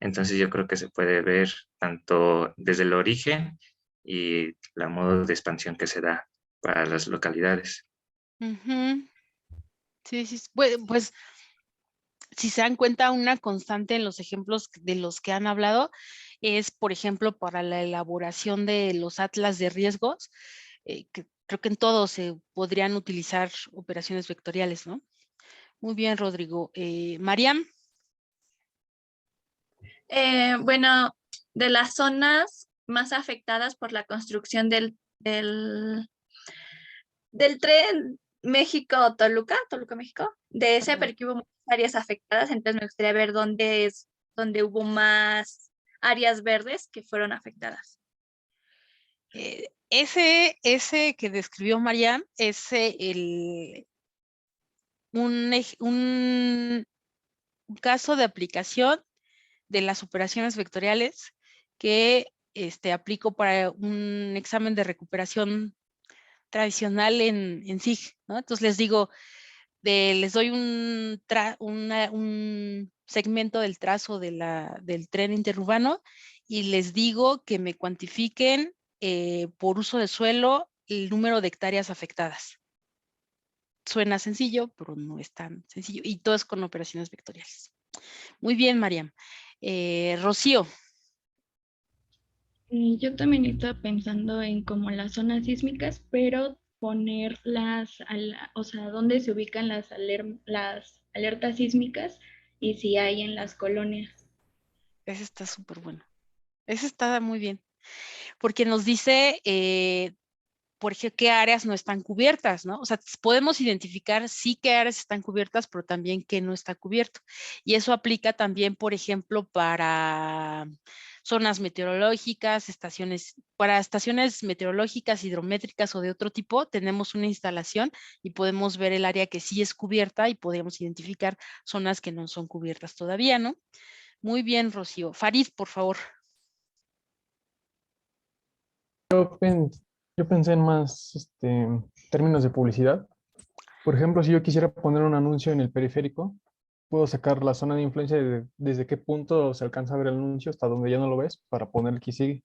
[SPEAKER 13] Entonces yo creo que se puede ver tanto desde el origen y la modo de expansión que se da para las localidades.
[SPEAKER 1] Sí, sí, pues si se dan cuenta, una constante en los ejemplos de los que han hablado es, por ejemplo, para la elaboración de los atlas de riesgos, que creo que en todos se podrían utilizar operaciones vectoriales, ¿no? Muy bien, Rodrigo. Mariam.
[SPEAKER 2] Bueno, de las zonas más afectadas por la construcción del tren México-Toluca, México, de ese porque hubo muchas áreas afectadas, entonces me gustaría ver dónde hubo más áreas verdes que fueron afectadas.
[SPEAKER 1] Ese que describió Mariam es un caso de aplicación de las operaciones vectoriales que aplico para un examen de recuperación tradicional en SIG, ¿no? Entonces les digo, les doy un segmento del trazo del tren interurbano y les digo que me cuantifiquen por uso de suelo el número de hectáreas afectadas. Suena sencillo, pero no es tan sencillo. Y todo es con operaciones vectoriales. Muy bien, Mariam. Rocío.
[SPEAKER 10] Yo también estaba pensando en como las zonas sísmicas, pero ponerlas, o sea, dónde se ubican las alertas sísmicas y si hay en las colonias.
[SPEAKER 1] Ese está súper bueno. Ese está muy bien. Porque nos dice, por ejemplo, qué áreas no están cubiertas, ¿no? O sea, podemos identificar sí qué áreas están cubiertas, pero también qué no está cubierto. Y eso aplica también, por ejemplo, para zonas meteorológicas, para estaciones meteorológicas, hidrométricas o de otro tipo, tenemos una instalación y podemos ver el área que sí es cubierta y podemos identificar zonas que no son cubiertas todavía, ¿no? Muy bien, Rocío. Farid, por favor.
[SPEAKER 14] Yo pensé en más términos de publicidad. Por ejemplo, si yo quisiera poner un anuncio en el periférico, puedo sacar la zona de influencia desde qué punto se alcanza a ver el anuncio hasta donde ya no lo ves para poner el que sigue.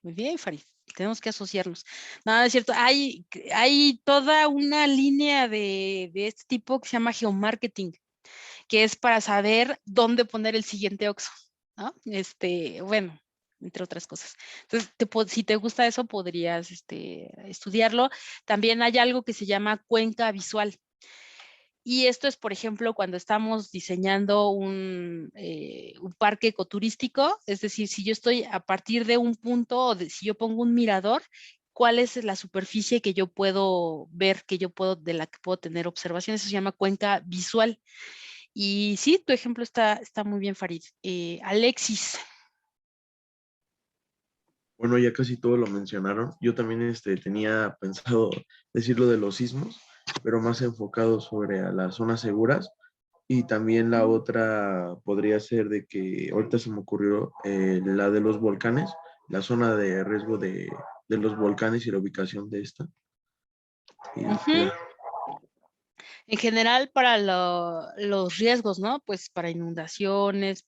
[SPEAKER 1] Muy bien, Farid. Tenemos que asociarnos. No, es cierto. Hay toda una línea de este tipo que se llama geomarketing, que es para saber dónde poner el siguiente Oxxo, ¿no? Bueno, entre otras cosas. Entonces, si te gusta eso, podrías estudiarlo. También hay algo que se llama cuenca visual. Y esto es, por ejemplo, cuando estamos diseñando un parque ecoturístico, es decir, si yo estoy a partir de un punto, o si yo pongo un mirador, ¿cuál es la superficie que yo puedo ver, de la que puedo tener observaciones? Eso se llama cuenca visual. Y sí, tu ejemplo está muy bien, Farid. Alexis.
[SPEAKER 3] Bueno, ya casi todo lo mencionaron. Yo también tenía pensado decir lo de los sismos, pero más enfocado sobre a las zonas seguras, Y también la otra podría ser de que, ahorita se me ocurrió, la de los volcanes, la zona de riesgo de los volcanes y la ubicación de esta.
[SPEAKER 1] Ujú. En general para los riesgos, ¿no? Pues para inundaciones,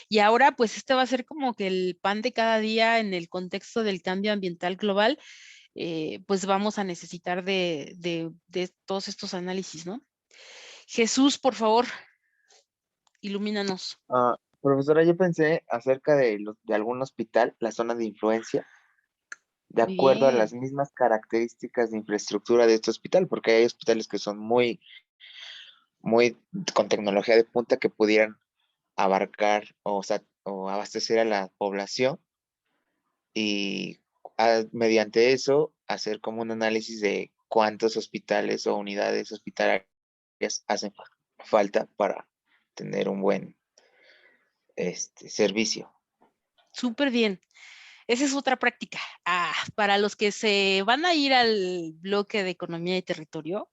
[SPEAKER 1] y ahora pues este va a ser como que el pan de cada día en el contexto del cambio ambiental global, pues vamos a necesitar de todos estos análisis, ¿no? Jesús, por favor, ilumínanos.
[SPEAKER 11] Profesora, yo pensé acerca de algún hospital, la zona de influencia, de
[SPEAKER 1] Muy
[SPEAKER 11] acuerdo a
[SPEAKER 1] bien.
[SPEAKER 11] las mismas características de infraestructura de este hospital, porque hay hospitales que son muy con tecnología de punta que pudieran abarcar o abastecer a la población y mediante eso hacer como un análisis de cuántos hospitales o unidades hospitalarias hacen falta para tener un buen servicio.
[SPEAKER 1] Súper bien. Esa es otra práctica. Para los que se van a ir al bloque de economía y territorio,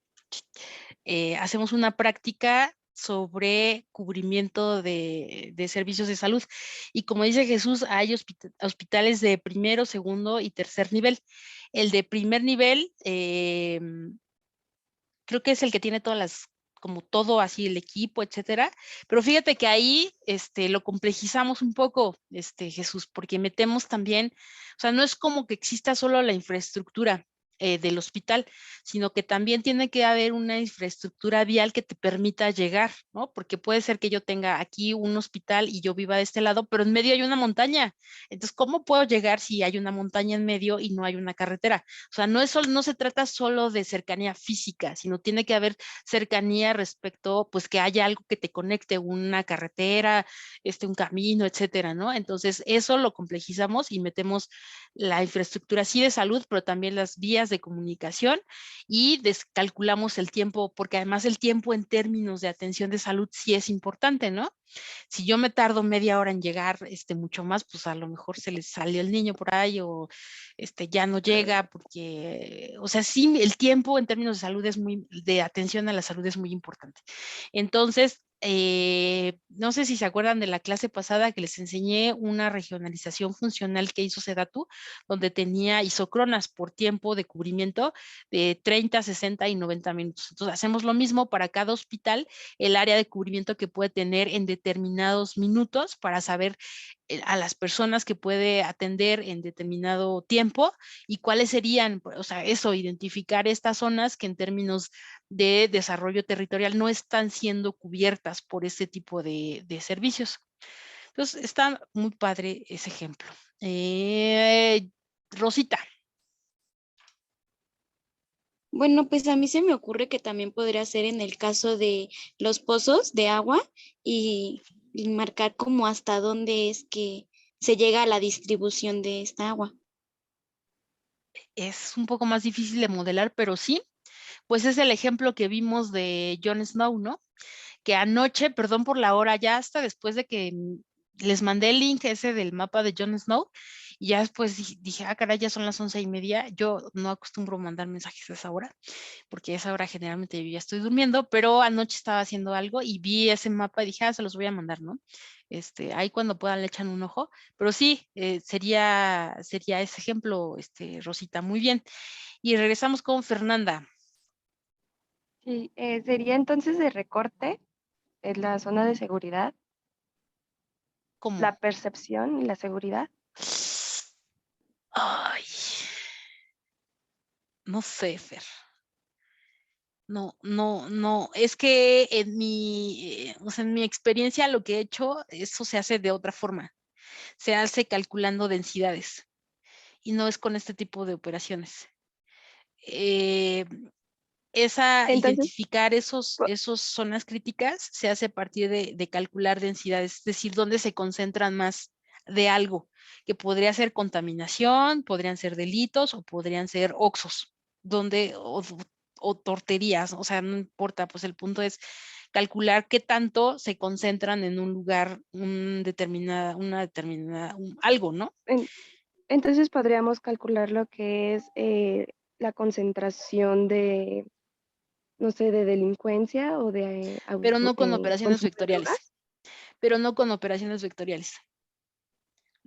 [SPEAKER 1] hacemos una práctica sobre cubrimiento de servicios de salud. Y como dice Jesús, hay hospitales de primero, segundo y tercer nivel. El de primer nivel, creo que es el que tiene como todo así, el equipo, etcétera. Pero fíjate que ahí lo complejizamos un poco, Jesús, porque metemos también, o sea, no es como que exista solo la infraestructura del hospital, sino que también tiene que haber una infraestructura vial que te permita llegar, ¿no? Porque puede ser que yo tenga aquí un hospital y yo viva de este lado, pero en medio hay una montaña. Entonces, ¿cómo puedo llegar si hay una montaña en medio y no hay una carretera? O sea, no se trata solo de cercanía física, sino tiene que haber cercanía respecto, pues que haya algo que te conecte, una carretera, un camino, etcétera, ¿no? Entonces, eso lo complejizamos y metemos la infraestructura sí de salud, pero también las vías de comunicación y descalculamos el tiempo, porque además el tiempo en términos de atención de salud sí es importante, ¿no? Si yo me tardo media hora en llegar, mucho más, pues a lo mejor se les salió el niño por ahí o ya no llega porque, o sea, sí, el tiempo en términos de salud de atención a la salud es muy importante. Entonces, no sé si se acuerdan de la clase pasada que les enseñé una regionalización funcional que hizo Sedatu, donde tenía isócronas por tiempo de cubrimiento de 30, 60 y 90 minutos. Entonces, hacemos lo mismo para cada hospital, el área de cubrimiento que puede tener en determinados minutos para saber a las personas que puede atender en determinado tiempo y cuáles serían, o sea, eso, identificar estas zonas que en términos de desarrollo territorial no están siendo cubiertas por este tipo de servicios. Entonces, está muy padre ese ejemplo. Rosita.
[SPEAKER 5] Bueno, pues a mí se me ocurre que también podría ser en el caso de los pozos de agua y marcar como hasta dónde es que se llega a la distribución de esta agua.
[SPEAKER 1] Es un poco más difícil de modelar, pero sí, pues es el ejemplo que vimos de Jon Snow, ¿no? Que anoche, perdón por la hora, ya hasta después de que les mandé el link ese del mapa de Jon Snow, y ya después dije, caray, ya son las 11:30. Yo no acostumbro mandar mensajes a esa hora, porque a esa hora generalmente yo ya estoy durmiendo, pero anoche estaba haciendo algo y vi ese mapa y dije, se los voy a mandar, ¿no? Ahí cuando puedan le echan un ojo, pero sí, sería ese ejemplo, Rosita, muy bien. Y regresamos con Fernanda.
[SPEAKER 7] Sí, sería entonces de recorte en la zona de seguridad.
[SPEAKER 1] ¿Cómo?
[SPEAKER 7] La percepción y la seguridad.
[SPEAKER 1] Ay, no sé, Fer. No, es que en mi experiencia lo que he hecho, eso se hace de otra forma. Se hace calculando densidades y no es con este tipo de operaciones.
[SPEAKER 7] Entonces,
[SPEAKER 1] Identificar esos zonas críticas se hace a partir de calcular densidades, es decir, dónde se concentran más de algo, que podría ser contaminación, podrían ser delitos o podrían ser oxos, o torterías, o sea, no importa, pues el punto es calcular qué tanto se concentran en un lugar, algo, ¿no?
[SPEAKER 7] entonces podríamos calcular lo que es la concentración de no sé, de delincuencia o de
[SPEAKER 1] Pero no con operaciones
[SPEAKER 7] consumo de
[SPEAKER 1] vectoriales.
[SPEAKER 7] drogas.
[SPEAKER 1] Pero no con operaciones vectoriales.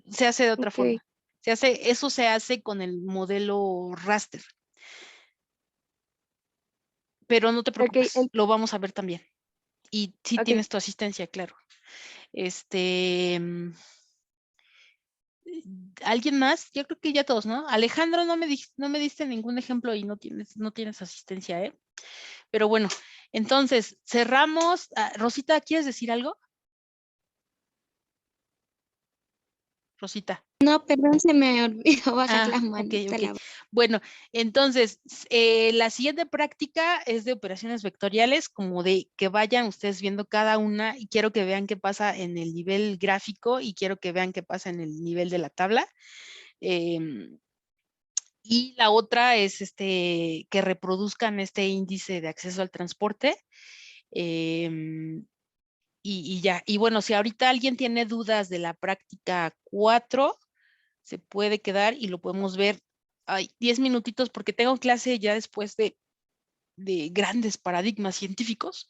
[SPEAKER 1] Se hace de otra
[SPEAKER 7] Ok.
[SPEAKER 1] forma. Eso se hace con el modelo raster. Pero no te
[SPEAKER 7] Ok,
[SPEAKER 1] preocupes, lo vamos a ver también. Y sí
[SPEAKER 7] ok.
[SPEAKER 1] tienes tu asistencia, claro. ¿Alguien más? Yo creo que ya todos, ¿no? Alejandro, no me diste ningún ejemplo y no tienes asistencia, ¿eh? Pero bueno, entonces, cerramos. Rosita, ¿quieres decir algo? Rosita.
[SPEAKER 5] No, perdón, se me olvidó bajar la
[SPEAKER 1] Ok,
[SPEAKER 5] manita.
[SPEAKER 1] ok. Bueno, entonces, la siguiente práctica es de operaciones vectoriales, como de que vayan ustedes viendo cada una y quiero que vean qué pasa en el nivel gráfico y quiero que vean qué pasa en el nivel de la tabla. Y la otra es que reproduzcan este índice de acceso al transporte. Y ya, y bueno, si ahorita alguien tiene dudas de la práctica 4, se puede quedar y lo podemos ver. 10 minutitos porque tengo clase ya después de grandes paradigmas científicos.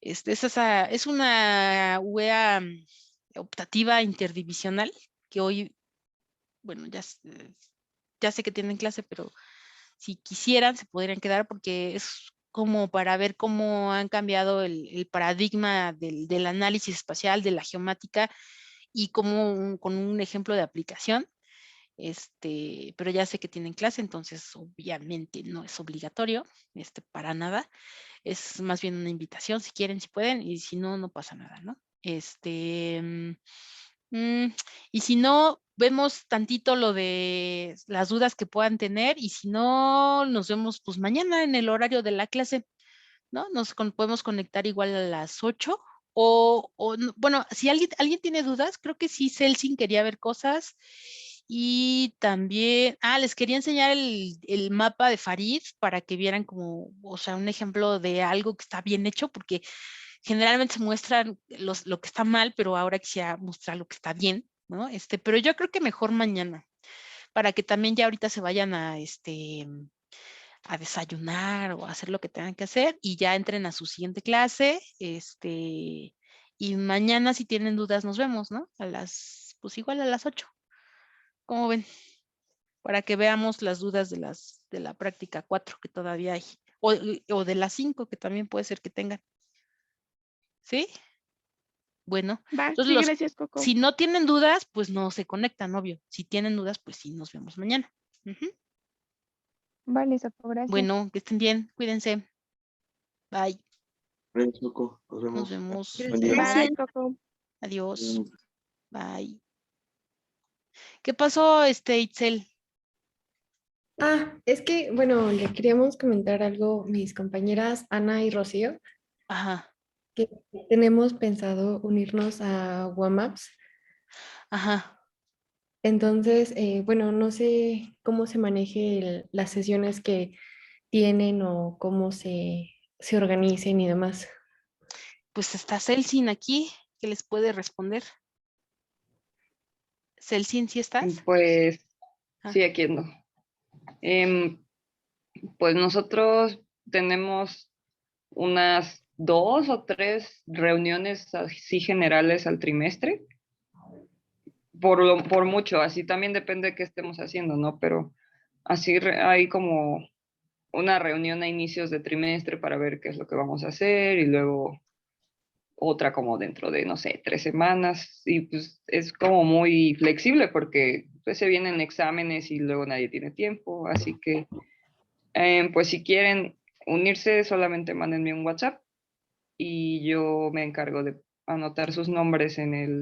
[SPEAKER 1] Es una UEA optativa interdivisional que hoy, bueno, ya sé que tienen clase, pero si quisieran se podrían quedar porque es como para ver cómo han cambiado el paradigma del análisis espacial, de la geomática y cómo con un ejemplo de aplicación. Pero ya sé que tienen clase, entonces obviamente no es obligatorio, para nada. Es más bien una invitación, si quieren, si pueden, y si no, no pasa nada, ¿no? Y si no, vemos tantito lo de las dudas que puedan tener, y si no, nos vemos pues mañana en el horario de la clase, ¿no? Podemos conectar igual a las 8. Bueno, si alguien tiene dudas, creo que sí, Celsin quería ver cosas. Y también, les quería enseñar el mapa de Farid para que vieran como, o sea, un ejemplo de algo que está bien hecho, porque generalmente se muestran lo que está mal, pero ahora quisiera mostrar lo que está bien, ¿no? Pero yo creo que mejor mañana, para que también ya ahorita se vayan a desayunar o a hacer lo que tengan que hacer y ya entren a su siguiente clase, y mañana si tienen dudas nos vemos, ¿no? Pues igual a las 8. ¿Cómo ven? Para que veamos las dudas de la práctica 4 que todavía hay, o de las 5 que también puede ser que tengan. ¿Sí? Bueno,
[SPEAKER 7] Va,
[SPEAKER 1] entonces
[SPEAKER 7] sí, gracias, Coco.
[SPEAKER 1] si no tienen dudas, pues no se conectan, obvio. Si tienen dudas, pues sí, nos vemos mañana.
[SPEAKER 7] Vale, Soco, gracias.
[SPEAKER 1] Bueno, que estén bien, cuídense. Bye.
[SPEAKER 3] Gracias, Coco. Nos vemos.
[SPEAKER 1] Nos vemos.
[SPEAKER 3] Buen día.
[SPEAKER 7] Bye, Coco.
[SPEAKER 1] Adiós. Bye. ¿Qué pasó, Itzel?
[SPEAKER 15] Es que, bueno, le queríamos comentar algo mis compañeras Ana y Rocío,
[SPEAKER 1] Ajá,
[SPEAKER 15] que tenemos pensado unirnos a WAMAPS.
[SPEAKER 1] ajá.
[SPEAKER 15] Entonces, bueno, no sé cómo se maneje las sesiones que tienen o cómo se organicen y demás.
[SPEAKER 1] Pues está Celsin aquí, que les puede responder. Celsin, ¿sí estás?
[SPEAKER 9] Pues sí, aquí ando. Pues nosotros tenemos unas 2 o 3 reuniones así generales al trimestre. Por mucho, así también depende de qué estemos haciendo, ¿no? Pero así hay como una reunión a inicios de trimestre para ver qué es lo que vamos a hacer y luego otra como dentro de, no sé, 3 semanas y pues es como muy flexible porque pues se vienen exámenes y luego nadie tiene tiempo, así que pues si quieren unirse solamente mándenme un WhatsApp y yo me encargo de anotar sus nombres en el